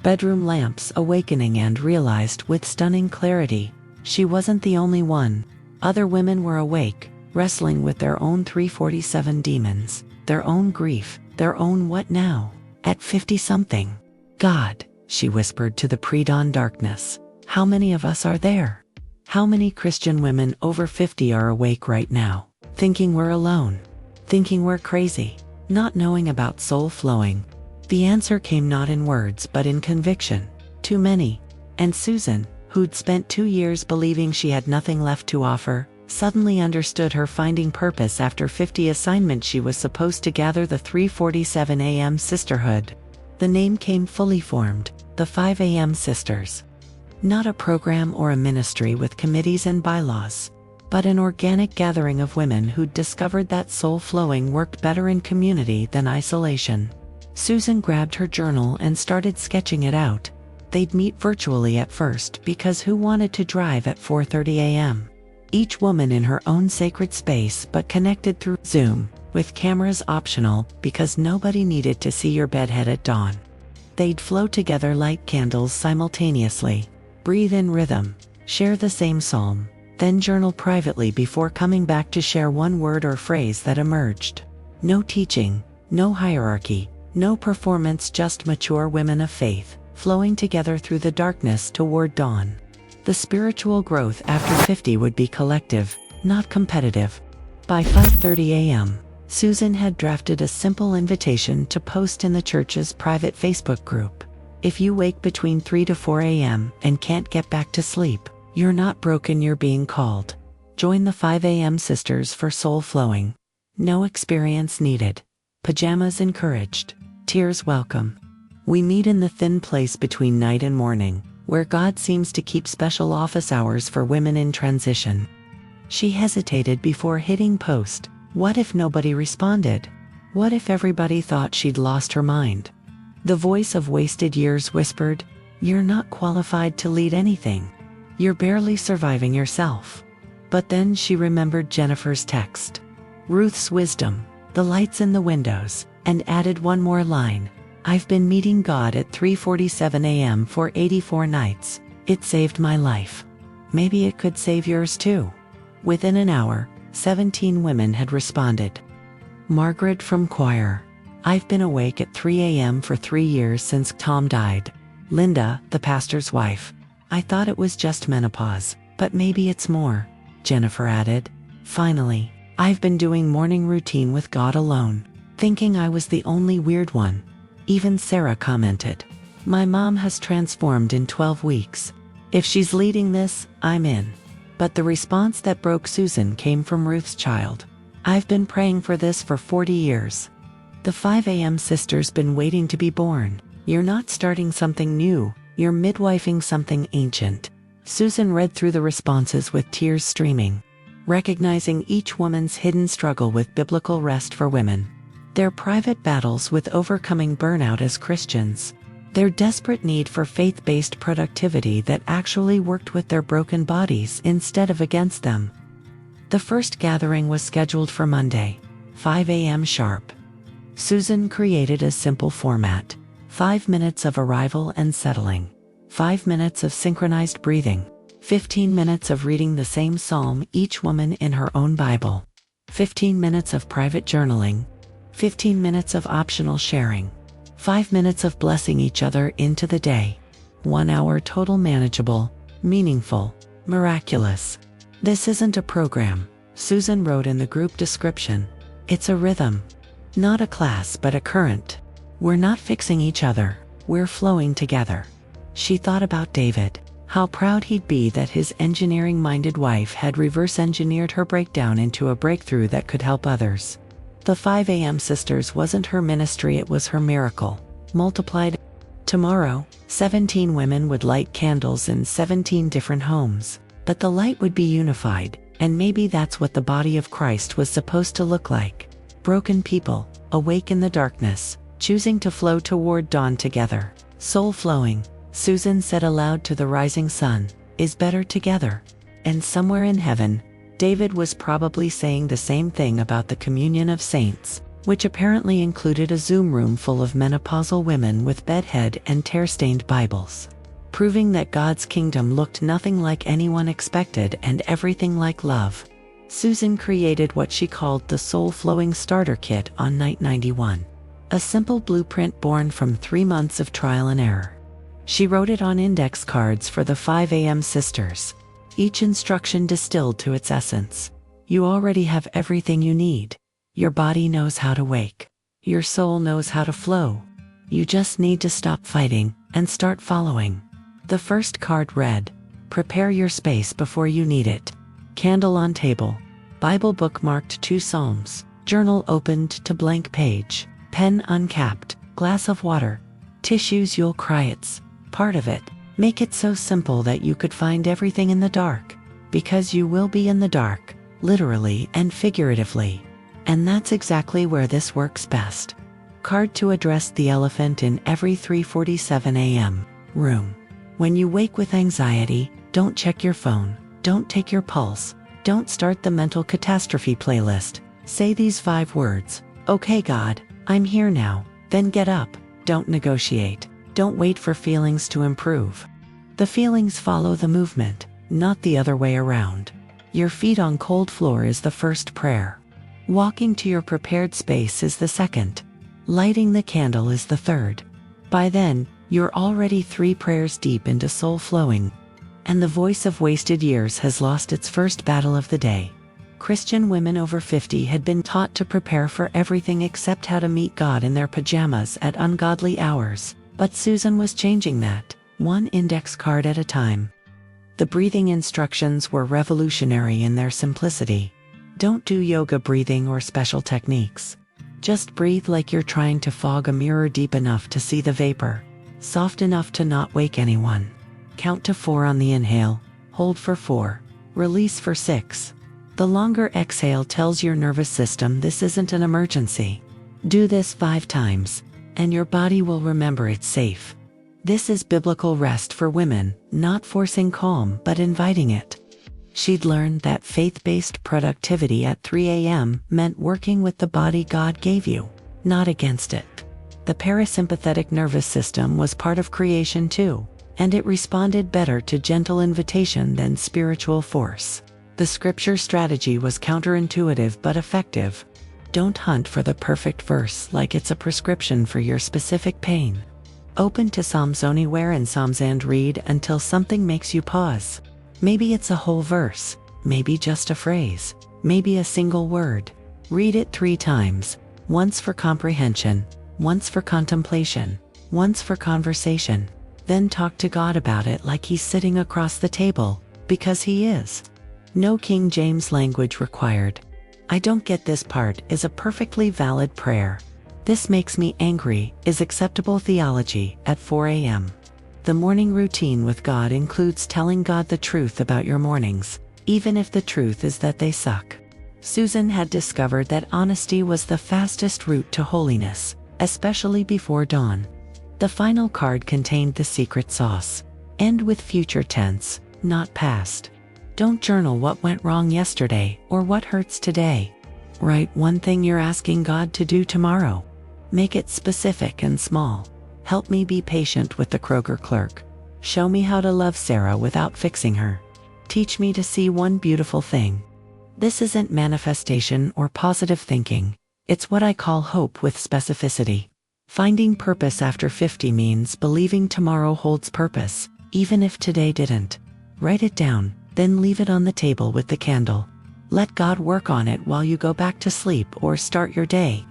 bedroom lamps awakening, and realized with stunning clarity, she wasn't the only one. Other women were awake, wrestling with their own 347 demons, their own grief, their own what now, at 50-something. "God," she whispered to the pre-dawn darkness, "how many of us are there? How many Christian women over 50 are awake right now, thinking we're alone, thinking we're crazy, not knowing about soul flowing?" The answer came not in words but in conviction. Too many. And Susan, who'd spent 2 years believing she had nothing left to offer, suddenly understood her finding purpose after 50 assignment. She was supposed to gather the 3:47 a.m. sisterhood. The name came fully formed, the 5 a.m. Sisters. Not a program or a ministry with committees and bylaws, but an organic gathering of women who'd discovered that soul flowing worked better in community than isolation. Susan grabbed her journal and started sketching it out. They'd meet virtually at first because who wanted to drive at 4:30 a.m.? Each woman in her own sacred space but connected through Zoom, with cameras optional because nobody needed to see your bedhead at dawn. They'd flow together like candles simultaneously, breathe in rhythm, share the same psalm, then journal privately before coming back to share one word or phrase that emerged. No teaching, no hierarchy, No performance, just mature women of faith, flowing together through the darkness toward dawn. The spiritual growth after 50 would be collective, not competitive. By 5:30 a.m., Susan had drafted a simple invitation to post in the church's private Facebook group. If you wake between 3 to 4 a.m. and can't get back to sleep, you're not broken, you're being called. Join the 5 a.m. Sisters for soul flowing. No experience needed. Pajamas encouraged. Tears welcome. We meet in the thin place between night and morning, where God seems to keep special office hours for women in transition. She hesitated before hitting post. What if nobody responded? What if everybody thought she'd lost her mind? The voice of wasted years whispered, "You're not qualified to lead anything. You're barely surviving yourself." But then she remembered Jennifer's text, Ruth's wisdom, the lights in the windows, and added one more line. "I've been meeting God at 3:47 a.m. for 84 nights. It saved my life. Maybe it could save yours too." Within an hour, 17 women had responded. Margaret from choir. "I've been awake at 3 a.m. for 3 years since Tom died." Linda, the pastor's wife. "I thought it was just menopause, but maybe it's more." Jennifer added. "Finally, I've been doing morning routine with God alone, thinking I was the only weird one." Even Sarah commented, "My mom has transformed in 12 weeks. If she's leading this, I'm in." But the response that broke Susan came from Ruth's child. "I've been praying for this for 40 years. The 5 a.m. Sisters been waiting to be born. You're not starting something new, you're midwifing something ancient." Susan read through the responses with tears streaming, recognizing each woman's hidden struggle with biblical rest for women, their private battles with overcoming burnout as Christians, their desperate need for faith-based productivity that actually worked with their broken bodies instead of against them. The first gathering was scheduled for Monday, 5 a.m. sharp. Susan created a simple format: 5 minutes of arrival and settling, 5 minutes of synchronized breathing, 15 minutes of reading the same psalm, each woman in her own Bible, 15 minutes of private journaling, 15 minutes of optional sharing, 5 minutes of blessing each other into the day. 1 hour total, manageable, meaningful, miraculous. "This isn't a program," Susan wrote in the group description. "It's a rhythm. Not a class, but a current. We're not fixing each other, we're flowing together." She thought about David, how proud he'd be that his engineering-minded wife had reverse-engineered her breakdown into a breakthrough that could help others. The 5 a.m. Sisters wasn't her ministry, it was her miracle, multiplied. Tomorrow, 17 women would light candles in 17 different homes, but the light would be unified, and maybe that's what the body of Christ was supposed to look like. Broken people, awake in the darkness, choosing to flow toward dawn together. Soul flowing, Susan said aloud to the rising sun, is better together. And somewhere in heaven, David was probably saying the same thing about the communion of saints, which apparently included a Zoom room full of menopausal women with bedhead and tear-stained Bibles, proving that God's kingdom looked nothing like anyone expected and everything like love. Susan created what she called the Soul Flowing Starter Kit on night 91, a simple blueprint born from 3 months of trial and error. She wrote it on index cards for the 5 a.m. Sisters, each instruction distilled to its essence. You already have everything you need. Your body knows how to wake. Your soul knows how to flow. You just need to stop fighting and start following. The first card read, "Prepare your space before you need it." Candle on table, Bible bookmarked 2 Psalms, journal opened to blank page, pen uncapped, glass of water, tissues, you'll cry, it's part of it. Make it so simple that you could find everything in the dark, because you will be in the dark, literally and figuratively. And that's exactly where this works best. Card to address the elephant in every 3:47 a.m. room. When you wake with anxiety, don't check your phone, don't take your pulse, don't start the mental catastrophe playlist. Say these 5 words, "Okay God, I'm here now." Then get up. Don't negotiate. Don't wait for feelings to improve. The feelings follow the movement, not the other way around. Your feet on cold floor is the first prayer. Walking to your prepared space is the second. Lighting the candle is the third. By then, you're already 3 prayers deep into soul flowing, and the voice of wasted years has lost its first battle of the day. Christian women over 50 had been taught to prepare for everything except how to meet God in their pajamas at ungodly hours, but Susan was changing that, one index card at a time. The breathing instructions were revolutionary in their simplicity. Don't do yoga breathing or special techniques. Just breathe like you're trying to fog a mirror deep enough to see the vapor, soft enough to not wake anyone. Count to 4 on the inhale, hold for 4, release for 6. The longer exhale tells your nervous system this isn't an emergency. Do this 5 times, and your body will remember it's safe. This is biblical rest for women, not forcing calm but inviting it. She'd learned that faith-based productivity at 3 a.m. meant working with the body God gave you, not against it. The parasympathetic nervous system was part of creation too, and it responded better to gentle invitation than spiritual force. The scripture strategy was counterintuitive but effective. Don't hunt for the perfect verse like it's a prescription for your specific pain. Open to Psalms anywhere in Psalms and read until something makes you pause. Maybe it's a whole verse, maybe just a phrase, maybe a single word. Read it 3 times, once for comprehension, once for contemplation, once for conversation. Then talk to God about it like he's sitting across the table, because he is. No King James language required. I don't get this part is a perfectly valid prayer. This makes me angry is acceptable theology at 4 a.m. The morning routine with God includes telling God the truth about your mornings, even if the truth is that they suck. Susan had discovered that honesty was the fastest route to holiness, especially before dawn. The final card contained the secret sauce. End with future tense, not past. Don't journal what went wrong yesterday or what hurts today. Write one thing you're asking God to do tomorrow. Make it specific and small. Help me be patient with the Kroger clerk. Show me how to love Sarah without fixing her. Teach me to see one beautiful thing. This isn't manifestation or positive thinking. It's what I call hope with specificity. Finding purpose after 50 means believing tomorrow holds purpose, even if today didn't. Write it down, then leave it on the table with the candle. Let God work on it while you go back to sleep or start your day.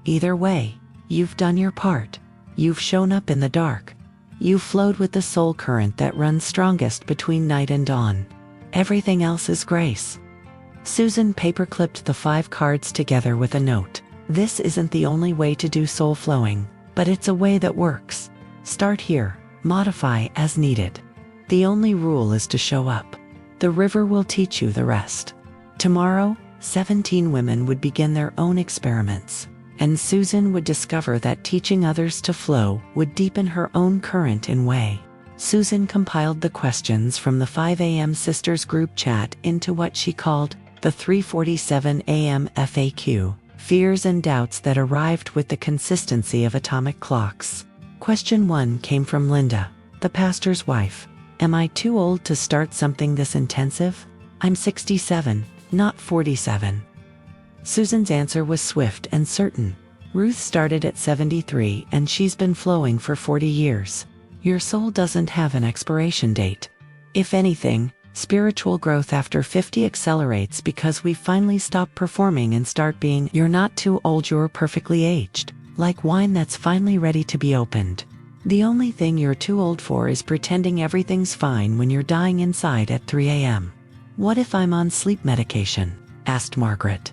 Either way, you've done your part. You've shown up in the dark. You've flowed with the soul current that runs strongest between night and dawn. Everything else is grace. Susan paperclipped the 5 cards together with a note. This isn't the only way to do soul flowing, but it's a way that works. Start here, modify as needed. The only rule is to show up. The river will teach you the rest. Tomorrow, 17 women would begin their own experiments, and Susan would discover that teaching others to flow would deepen her own current in way. Susan compiled the questions from the 5 a.m. Sisters group chat into what she called the 3:47 a.m. FAQ, fears and doubts that arrived with the consistency of atomic clocks. Question 1 came from Linda, the pastor's wife. Am I too old to start something this intensive? I'm 67, not 47. Susan's answer was swift and certain. Ruth started at 73 and she's been flowing for 40 years. Your soul doesn't have an expiration date. If anything, spiritual growth after 50 accelerates because we finally stop performing and start being. You're not too old, you're perfectly aged, like wine that's finally ready to be opened. The only thing you're too old for is pretending everything's fine when you're dying inside at 3 a.m. What if I'm on sleep medication? Asked Margaret.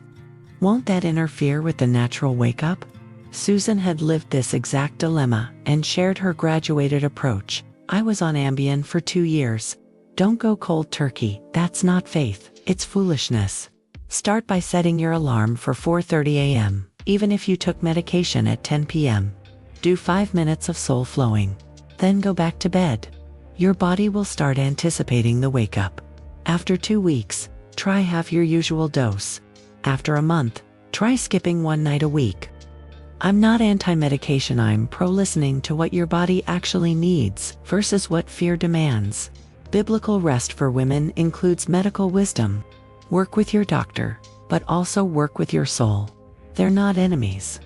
Won't that interfere with the natural wake-up? Susan had lived this exact dilemma and shared her graduated approach. I was on Ambien for 2 years. Don't go cold turkey, that's not faith, it's foolishness. Start by setting your alarm for 4:30 a.m., even if you took medication at 10 p.m. Do 5 minutes of soul flowing. Then go back to bed. Your body will start anticipating the wake-up. After 2 weeks, try half your usual dose. After a month, try skipping 1 night a week. I'm not anti-medication, I'm pro-listening to what your body actually needs versus what fear demands. Biblical rest for women includes medical wisdom. Work with your doctor, but also work with your soul. They're not enemies.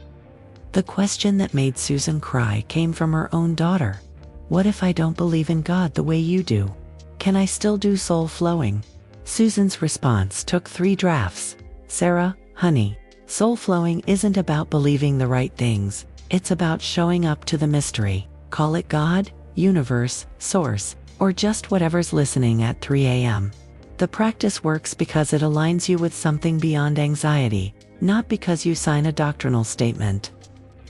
The question that made Susan cry came from her own daughter. What if I don't believe in God the way you do? Can I still do soul flowing? Susan's response took 3 drafts. Sarah, honey, soul flowing isn't about believing the right things. It's about showing up to the mystery. Call it God, universe, source, or just whatever's listening at 3 a.m. The practice works because it aligns you with something beyond anxiety, not because you sign a doctrinal statement.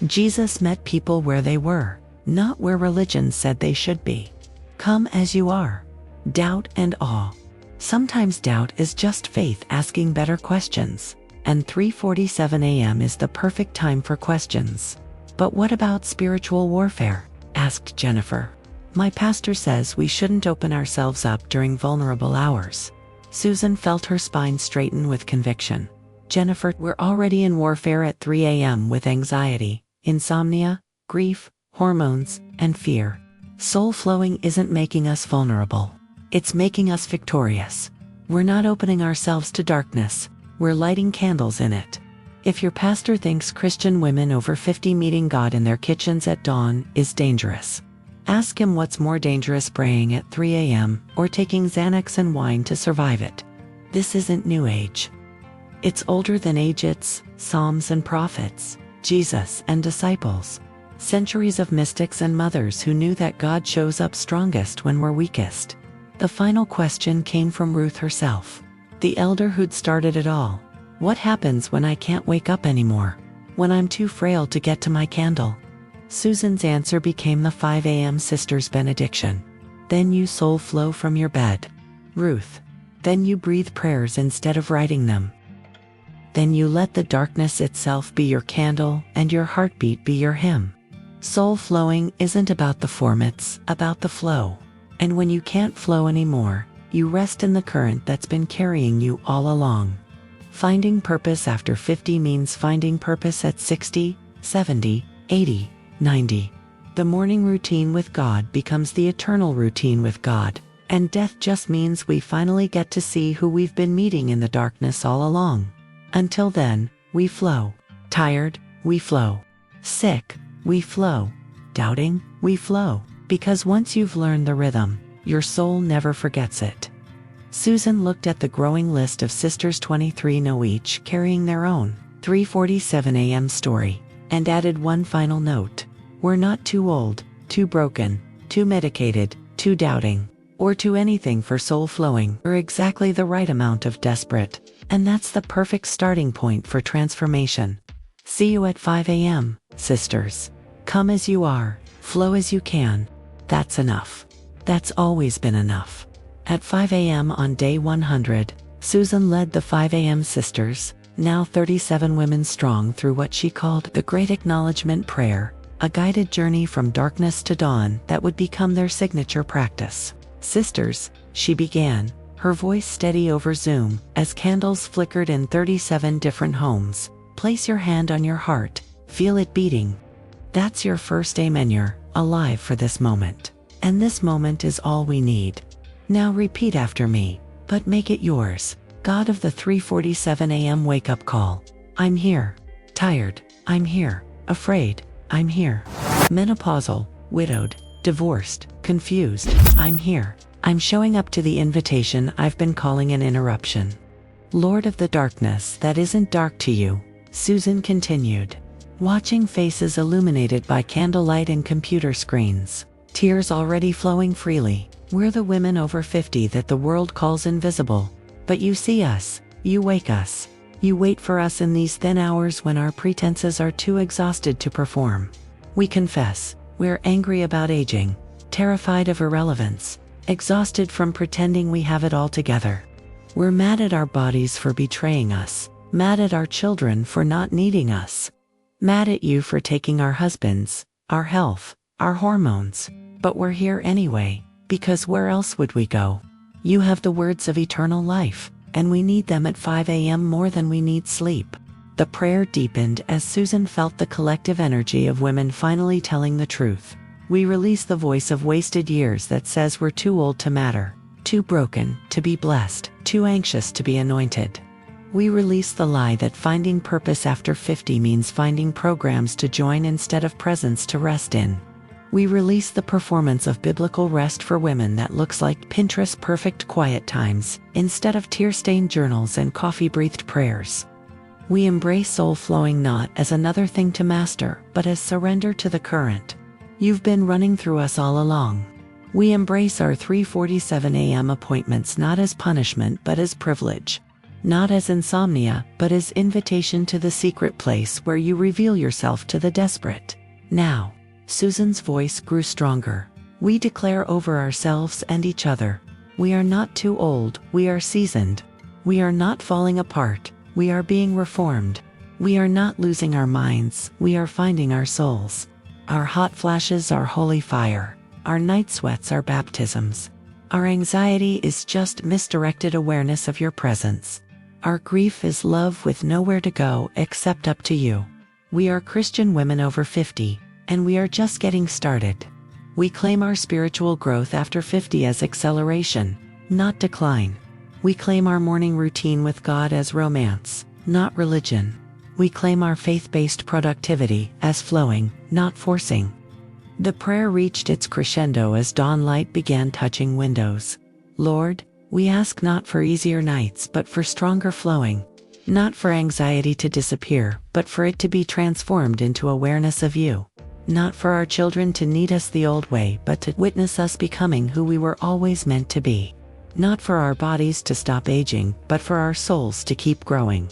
Jesus met people where they were, not where religion said they should be. Come as you are. Doubt and awe. Sometimes doubt is just faith asking better questions, and 3:47 a.m. is the perfect time for questions. But what about spiritual warfare? Asked Jennifer. My pastor says we shouldn't open ourselves up during vulnerable hours. Susan felt her spine straighten with conviction. Jennifer, we're already in warfare at 3 a.m. with anxiety, insomnia, grief, hormones, and fear. Soul flowing isn't making us vulnerable. It's making us victorious. We're not opening ourselves to darkness. We're lighting candles in it. If your pastor thinks Christian women over 50 meeting God in their kitchens at dawn is dangerous, ask him what's more dangerous, praying at 3 a.m. or taking Xanax and wine to survive it. This isn't New Age. It's older than age. It's Psalms and prophets, Jesus and disciples. Centuries of mystics and mothers who knew that God shows up strongest when we're weakest. The final question came from Ruth herself, the elder who'd started it all. What happens when I can't wake up anymore? When I'm too frail to get to my candle? Susan's answer became the 5 a.m. Sisters benediction. Then you soul flow from your bed. Ruth. Then you breathe prayers instead of writing them. Then you let the darkness itself be your candle and your heartbeat be your hymn. Soul flowing isn't about the form, it's about the flow. And when you can't flow anymore, you rest in the current that's been carrying you all along. Finding purpose after 50 means finding purpose at 60, 70, 80, 90. The morning routine with God becomes the eternal routine with God, and death just means we finally get to see who we've been meeting in the darkness all along. Until then, we flow. Tired, we flow. Sick, we flow. Doubting, we flow. Because once you've learned the rhythm, your soul never forgets it. Susan looked at the growing list of sisters, 23 know each carrying their own 3:47 a.m. story, and added one final note. We're not too old, too broken, too medicated, too doubting, or too anything for soul flowing. We're exactly the right amount of desperate, and that's the perfect starting point for transformation. See you at 5 a.m., sisters. Come as you are, flow as you can. That's enough. That's always been enough. At 5 a.m. on day 100, Susan led the 5 a.m. sisters, now 37 women strong, through what she called the Great Acknowledgement Prayer, a guided journey from darkness to dawn that would become their signature practice. Sisters, she began, her voice steady over Zoom, as candles flickered in 37 different homes. Place your hand on your heart, feel it beating. That's your first amen. You're alive for this moment. And this moment is all we need. Now repeat after me, but make it yours. God of the 3:47 a.m. wake-up call. I'm here. Tired. I'm here. Afraid. I'm here. Menopausal. Widowed. Divorced. Confused. I'm here. I'm showing up to the invitation I've been calling an interruption. Lord of the darkness that isn't dark to you, Susan continued, watching faces illuminated by candlelight and computer screens, tears already flowing freely. We're the women over 50 that the world calls invisible. But you see us, you wake us, you wait for us in these thin hours when our pretenses are too exhausted to perform. We confess, we're angry about aging, terrified of irrelevance, exhausted from pretending we have it all together. We're mad at our bodies for betraying us, mad at our children for not needing us, mad at you for taking our husbands, our health, our hormones. But we're here anyway, because where else would we go? You have the words of eternal life, and we need them at 5 a.m. more than we need sleep. The prayer deepened as Susan felt the collective energy of women finally telling the truth. We release the voice of wasted years that says we're too old to matter, too broken to be blessed, too anxious to be anointed. We release the lie that finding purpose after 50 means finding programs to join instead of presents to rest in. We release the performance of biblical rest for women that looks like Pinterest perfect quiet times, instead of tear-stained journals and coffee-breathed prayers. We embrace soul flowing not as another thing to master, but as surrender to the current. You've been running through us all along. We embrace our 3:47 a.m. appointments not as punishment but as privilege. Not as insomnia, but as invitation to the secret place where you reveal yourself to the desperate. Now, Susan's voice grew stronger. We declare over ourselves and each other. We are not too old, we are seasoned. We are not falling apart, we are being reformed. We are not losing our minds, we are finding our souls. Our hot flashes are holy fire. Our night sweats are baptisms. Our anxiety is just misdirected awareness of your presence. Our grief is love with nowhere to go except up to you. We are Christian women over 50, and we are just getting started. We claim our spiritual growth after 50 as acceleration, not decline. We claim our morning routine with God as romance, not religion. We claim our faith-based productivity as flowing, not forcing. The prayer reached its crescendo as dawn light began touching windows. Lord, we ask not for easier nights but for stronger flowing. Not for anxiety to disappear, but for it to be transformed into awareness of you. Not for our children to need us the old way but to witness us becoming who we were always meant to be. Not for our bodies to stop aging, but for our souls to keep growing.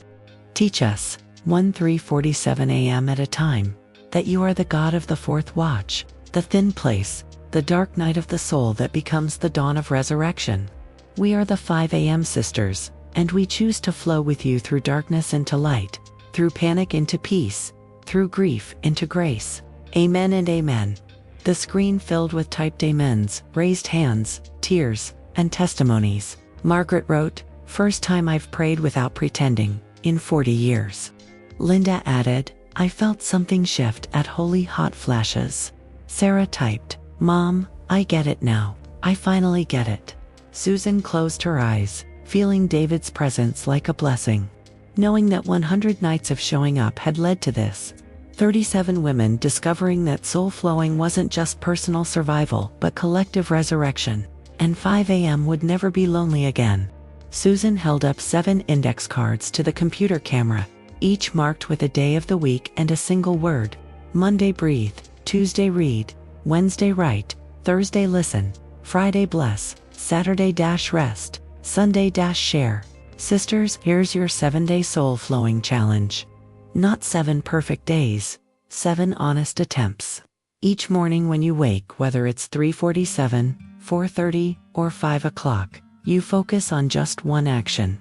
Teach us, 3:47 a.m. at a time, that you are the God of the fourth watch, the thin place, the dark night of the soul that becomes the dawn of resurrection. We are the 5 a.m. sisters, and we choose to flow with you through darkness into light, through panic into peace, through grief into grace. Amen and amen. The screen filled with typed amens, raised hands, tears, and testimonies. Margaret wrote, "First time I've prayed without pretending, in 40 years. Linda added, "I felt something shift at holy hot flashes." Sarah typed, "Mom, I get it now. I finally get it." Susan closed her eyes, feeling David's presence like a blessing. Knowing that 100 nights of showing up had led to this. 37 women discovering that soul flowing wasn't just personal survival but collective resurrection. And 5 a.m. would never be lonely again. Susan held up 7 index cards to the computer camera, each marked with a day of the week and a single word. Monday breathe, Tuesday read, Wednesday write, Thursday listen, Friday bless, Saturday rest, Sunday share. Sisters, here's your 7-day soul flowing challenge. Not 7 perfect days, 7 honest attempts. Each morning when you wake, whether it's 3:47, 4:30, or 5 o'clock, you focus on just one action.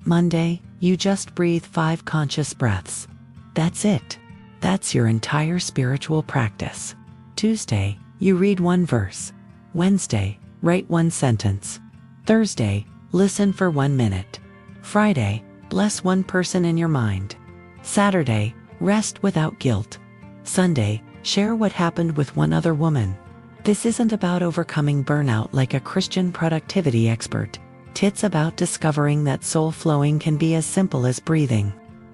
Monday, you just breathe 5 conscious breaths. That's it. That's your entire spiritual practice. Tuesday, you read 1 verse. Wednesday, write 1 sentence. Thursday, listen for 1 minute. Friday, bless 1 person in your mind. Saturday, rest without guilt. Sunday, share what happened with 1 other woman. This isn't about overcoming burnout like a Christian productivity expert. It's about discovering that soul flowing can be as simple as breathing.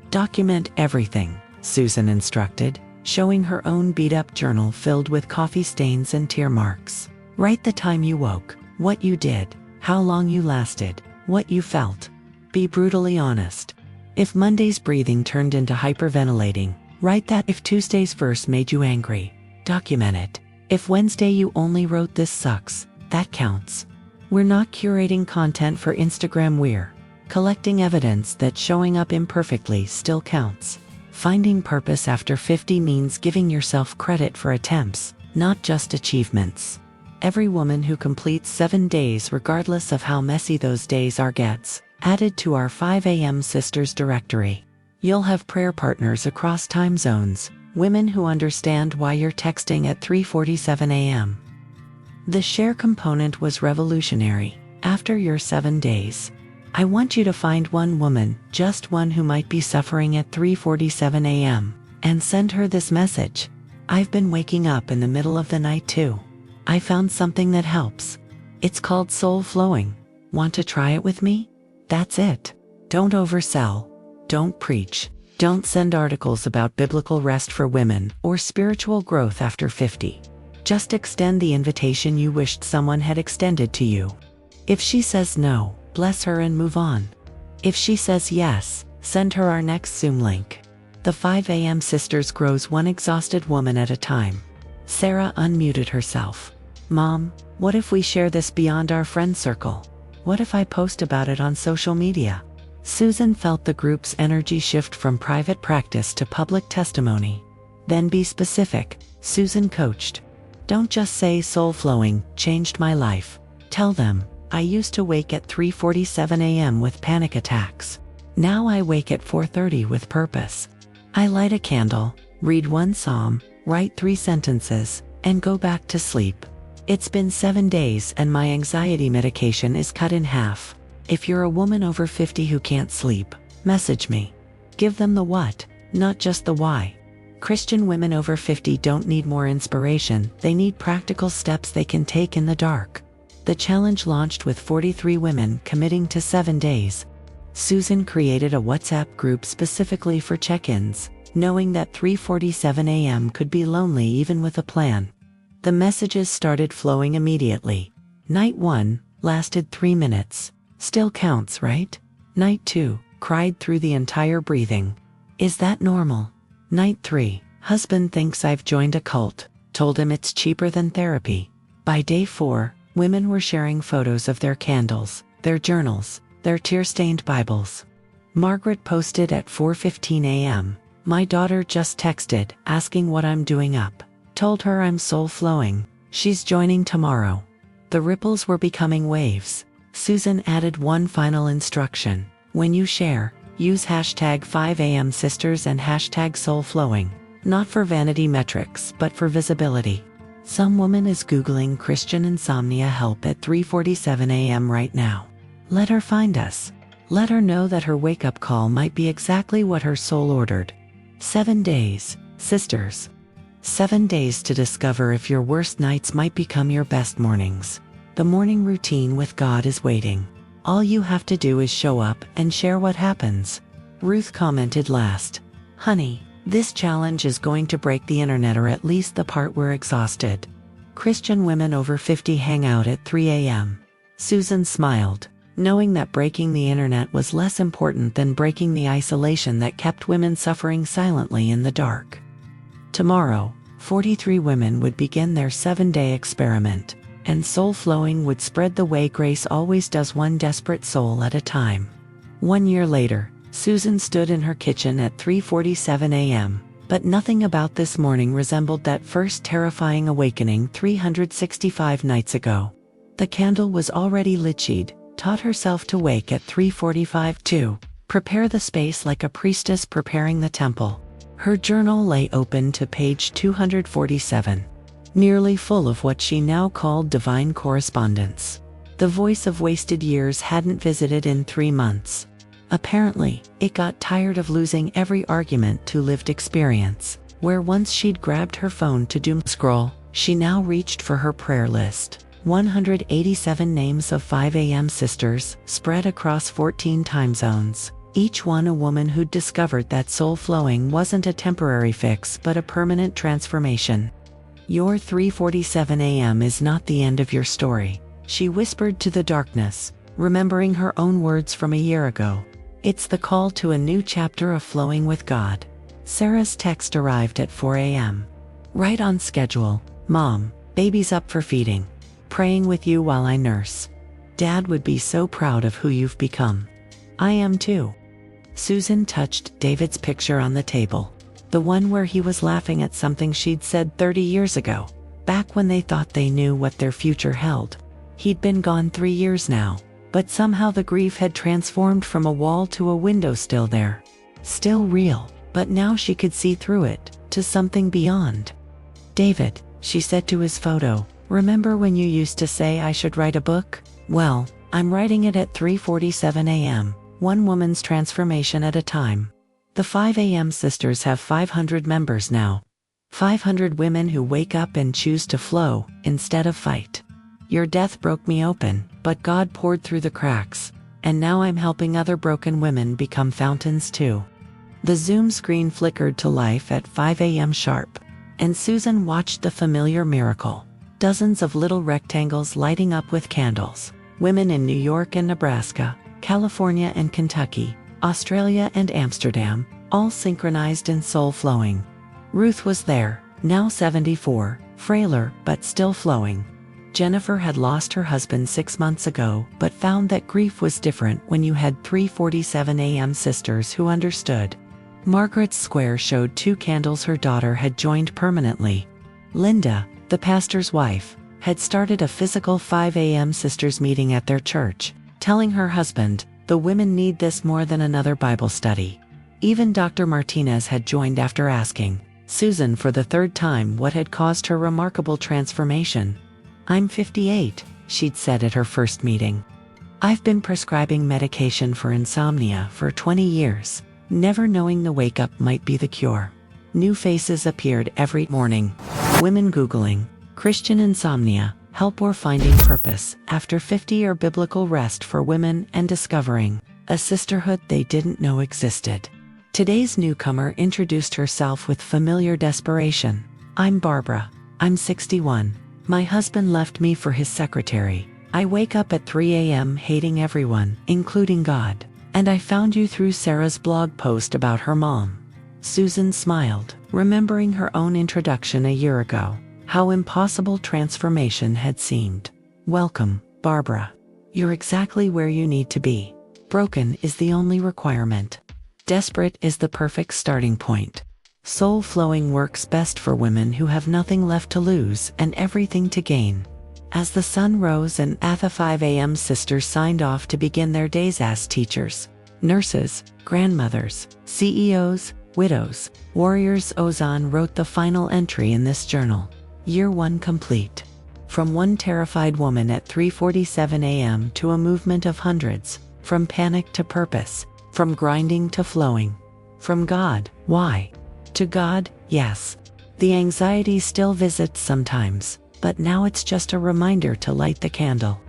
Document everything, Susan instructed, showing her own beat-up journal filled with coffee stains and tear marks. Write the time you woke, what you did, how long you lasted, what you felt. Be brutally honest. If Monday's breathing turned into hyperventilating, write that. If Tuesday's verse made you angry, document it. If Wednesday you only wrote "this sucks," that counts. We're not curating content for Instagram, we're collecting evidence that showing up imperfectly still counts. Finding purpose after 50 means giving yourself credit for attempts, not just achievements. Every woman who completes 7 days, regardless of how messy those days are, gets added to our 5 a.m. Sisters directory. You'll have prayer partners across time zones, women who understand why you're texting at 3:47 a.m. The share component was revolutionary. After your 7 days, I want you to find 1 woman, just one, who might be suffering at 3:47 a.m., and send her this message. I've been waking up in the middle of the night too. I found something that helps. It's called soul flowing. Want to try it with me? That's it. Don't oversell. don't preach. Don't send articles about biblical rest for women or spiritual growth after 50. Just extend the invitation you wished someone had extended to you. If she says no, bless her and move on. If she says yes, send her our next Zoom link. The 5 a.m. Sisters grows one exhausted woman at a time. Sarah unmuted herself. Mom, what if we share this beyond our friend circle? What if I post about it on social media? Susan felt the group's energy shift from private practice to public testimony. Then be specific, Susan coached. Don't just say soul flowing changed my life. Tell them, I used to wake at 3:47 a.m. with panic attacks. Now I wake at 4:30 with purpose. I light a candle, read one psalm, write 3 sentences, and go back to sleep. It's been 7 days and my anxiety medication is cut in half. If you're a woman over 50 who can't sleep, message me. Give them the what, not just the why. Christian women over 50 don't need more inspiration, they need practical steps they can take in the dark. The challenge launched with 43 women committing to 7 days. Susan created a WhatsApp group specifically for check-ins, knowing that 3:47 a.m. could be lonely even with a plan. The messages started flowing immediately. Night 1 lasted 3 minutes. Still counts, right? Night 2 cried through the entire breathing. Is that normal? Night 3, husband thinks I've joined a cult, told him it's cheaper than therapy. By day 4, women were sharing photos of their candles, their journals, their tear-stained Bibles. Margaret posted at 4:15 a.m. My daughter just texted, asking what I'm doing up. Told her I'm soul flowing. She's joining tomorrow. The ripples were becoming waves. Susan added one final instruction. When you share, use hashtag 5am sisters and hashtag soul flowing. Not for vanity metrics, but for visibility. Some woman is Googling Christian insomnia help at 3:47 a.m. right now. Let her find us. Let her know that her wake-up call might be exactly what her soul ordered. 7 days, sisters. 7 days to discover if your worst nights might become your best mornings. The morning routine with God is waiting. All you have to do is show up and share what happens. Ruth commented last. Honey, this challenge is going to break the internet, or at least the part we're exhausted. Christian women over 50 hang out at 3 a.m. Susan smiled, knowing that breaking the internet was less important than breaking the isolation that kept women suffering silently in the dark. Tomorrow, 43 women would begin their 7-day experiment, and soul flowing would spread the way grace always does, one desperate soul at a time. 1 year later, Susan stood in her kitchen at 3:47 a.m., but nothing about this morning resembled that first terrifying awakening 365 nights ago. The candle was already lit. She'd taught herself to wake at 3:45 to prepare the space like a priestess preparing the temple. Her journal lay open to page 247, nearly full of what she now called divine correspondence. The voice of wasted years hadn't visited in 3 months. Apparently, it got tired of losing every argument to lived experience. Where once she'd grabbed her phone to doom scroll, she now reached for her prayer list. 187 names of 5 a.m. sisters, spread across 14 time zones. Each one a woman who'd discovered that soul flowing wasn't a temporary fix but a permanent transformation. Your 3:47 a.m. is not the end of your story, she whispered to the darkness, remembering her own words from a year ago. It's the call to a new chapter of flowing with God. Sarah's text arrived at 4 a.m. Right on schedule. Mom, baby's up for feeding. Praying with you while I nurse. Dad would be so proud of who you've become. I am too. Susan touched David's picture on the table. The one where he was laughing at something she'd said 30 years ago, back when they thought they knew what their future held. He'd been gone 3 years now, but somehow the grief had transformed from a wall to a window, still there. Still real, but now she could see through it, to something beyond. David, she said to his photo, remember when you used to say I should write a book? Well, I'm writing it at 3:47 a.m., one woman's transformation at a time. The 5 a.m. sisters have 500 members now. 500 women who wake up and choose to flow, instead of fight. Your death broke me open, but God poured through the cracks. And now I'm helping other broken women become fountains too. The Zoom screen flickered to life at 5 a.m. sharp, and Susan watched the familiar miracle. Dozens of little rectangles lighting up with candles. Women in New York and Nebraska, California and Kentucky, Australia and Amsterdam, all synchronized in soul flowing. Ruth was there, now 74, frailer but still flowing. Jennifer had lost her husband 6 months ago, but found that grief was different when you had 3:47 a.m. sisters who understood. Margaret's square showed 2 candles her daughter had joined permanently. Linda, the pastor's wife, had started a physical 5 a.m. sisters meeting at their church, telling her husband, "The women need this more than another Bible study." Even Dr. Martinez had joined after asking Susan for the 3rd time what had caused her remarkable transformation. "I'm 58, she'd said at her first meeting. "I've been prescribing medication for insomnia for 20 years, never knowing the wake-up might be the cure." New faces appeared every morning. Women Googling, "Christian insomnia, help or finding purpose after 50 or biblical rest for women," and discovering a sisterhood they didn't know existed. Today's newcomer introduced herself with familiar desperation. "I'm Barbara. I'm 61. My husband left me for his secretary. I wake up at 3 a.m. hating everyone, including God. And I found you through Sarah's blog post about her mom." Susan smiled, remembering her own introduction a year ago. How impossible transformation had seemed. "Welcome, Barbara. You're exactly where you need to be. Broken is the only requirement. Desperate is the perfect starting point." Soul flowing works best for women who have nothing left to lose and everything to gain. As the sun rose and at the 5 a.m. sisters signed off to begin their days as teachers, nurses, grandmothers, CEOs, widows, warriors, Ozan wrote the final entry in this journal. Year 1 complete. From one terrified woman at 3:47 a.m. to a movement of hundreds, from panic to purpose, from grinding to flowing. From God, why? To God, yes. The anxiety still visits sometimes, but now it's just a reminder to light the candle.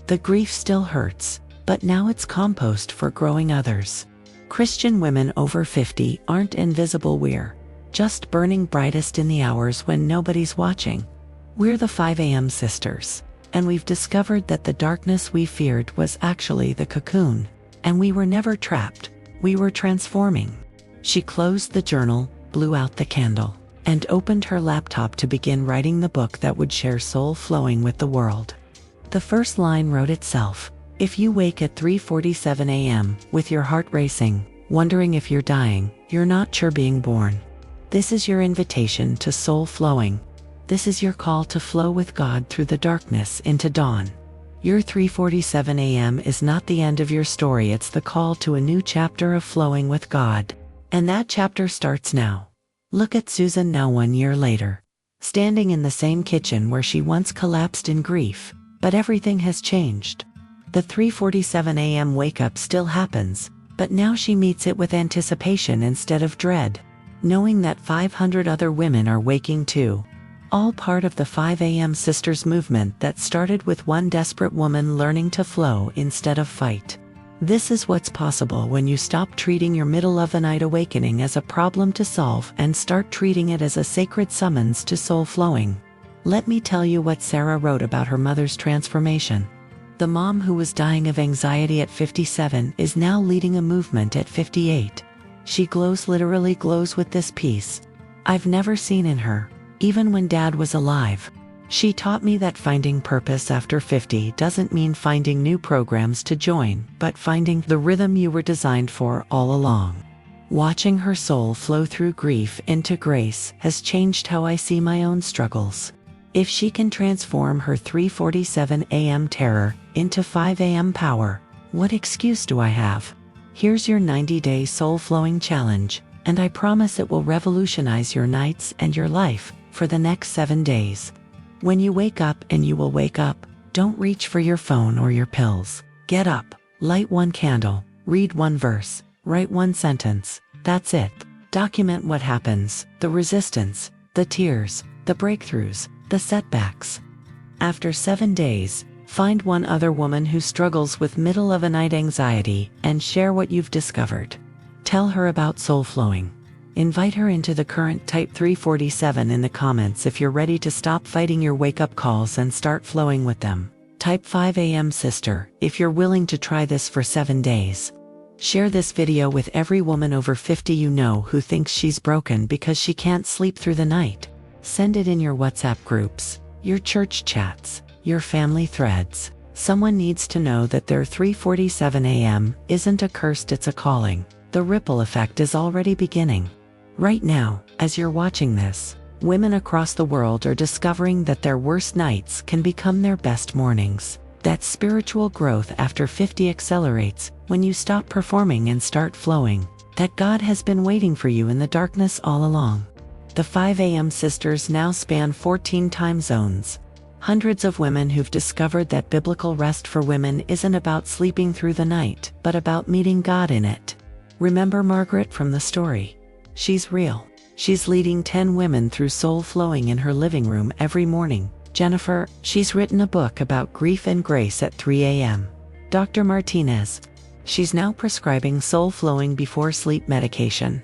The grief still hurts, but now it's compost for growing others. Christian women over 50 aren't invisible, we're just burning brightest in the hours when nobody's watching. We're the 5 a.m. sisters, and we've discovered that the darkness we feared was actually the cocoon, and we were never trapped, we were transforming. She closed the journal, blew out the candle, and opened her laptop to begin writing the book that would share soul flowing with the world. The first line wrote itself. If you wake at 3:47 a.m. with your heart racing, wondering if you're dying, you're not, you're being born. This is your invitation to soul flowing. This is your call to flow with God through the darkness into dawn. Your 3:47 a.m. is not the end of your story, it's the call to a new chapter of flowing with God. And that chapter starts now. Look at Susan now 1 year later, standing in the same kitchen where she once collapsed in grief, but everything has changed. The 3:47 a.m. wake-up still happens, but now she meets it with anticipation instead of dread, knowing that 500 other women are waking too. All part of the 5 a.m. sisters movement that started with one desperate woman learning to flow instead of fight. This is what's possible when you stop treating your middle-of-the-night awakening as a problem to solve and start treating it as a sacred summons to soul flowing. Let me tell you what Sarah wrote about her mother's transformation. The mom who was dying of anxiety at 57 is now leading a movement at 58. She glows, literally glows, with this peace I've never seen in her, even when Dad was alive. She taught me that finding purpose after 50 doesn't mean finding new programs to join, but finding the rhythm you were designed for all along. Watching her soul flow through grief into grace has changed how I see my own struggles. If she can transform her 3:47 a.m. terror into 5 a.m. power, what excuse do I have? Here's your 90-day soul-flowing challenge, and I promise it will revolutionize your nights and your life for the next 7 days. When you wake up, and you will wake up, don't reach for your phone or your pills. Get up, light one candle, read one verse, write one sentence. That's it. Document what happens, the resistance, the tears, the breakthroughs, the setbacks. After 7 days, Find one other woman who struggles with middle-of-the-night anxiety and share what you've discovered. Tell her about soul flowing. Invite her into the current. Type 347 in the comments if you're ready to stop fighting your wake-up calls and start flowing with them. Type 5 a.m. sister if you're willing to try this for 7 days. Share this video with every woman over 50 you know who thinks she's broken because she can't sleep through the night. Send it in your WhatsApp groups, your church chats, your family threads. Someone needs to know that their 3:47 a.m. isn't a curse, it's a calling. The ripple effect is already beginning. Right now, as you're watching this, women across the world are discovering that their worst nights can become their best mornings. That spiritual growth after 50 accelerates when you stop performing and start flowing. That God has been waiting for you in the darkness all along. The 5 a.m. sisters now span 14 time zones. Hundreds of women who've discovered that biblical rest for women isn't about sleeping through the night, but about meeting God in it. Remember Margaret from the story? She's real. She's leading 10 women through soul flowing in her living room every morning. Jennifer, she's written a book about grief and grace at 3 a.m. Dr. Martinez, she's now prescribing soul flowing before sleep medication.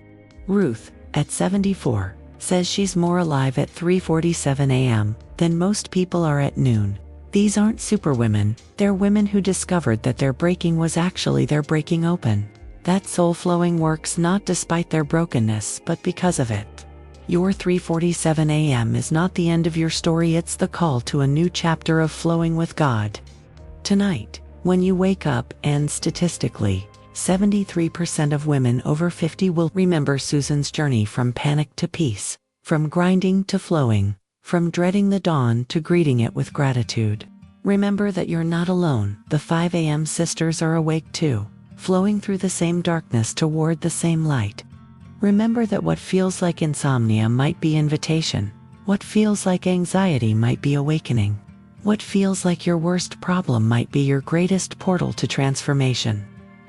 Ruth, at 74, says she's more alive at 3:47 a.m. than most people are at noon. These aren't superwomen, they're women who discovered that their breaking was actually their breaking open. That soul flowing works not despite their brokenness, but because of it. Your 3:47 a.m. is not the end of your story, it's the call to a new chapter of flowing with God. Tonight, when you wake up, and statistically, 73% of women over 50 will remember Susan's journey from panic to peace, from grinding to flowing, from dreading the dawn to greeting it with gratitude. Remember that you're not alone. The 5 a.m. sisters are awake too, flowing through the same darkness toward the same light. Remember that what feels like insomnia might be invitation. What feels like anxiety might be awakening. What feels like your worst problem might be your greatest portal to transformation.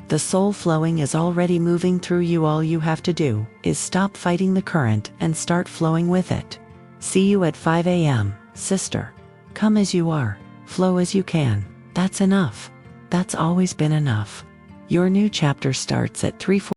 The soul flowing is already moving through you. All you have to do is stop fighting the current and start flowing with it. See you at 5 a.m., sister. Come as you are, flow as you can. That's enough. That's always been enough. Your new chapter starts at 3:40.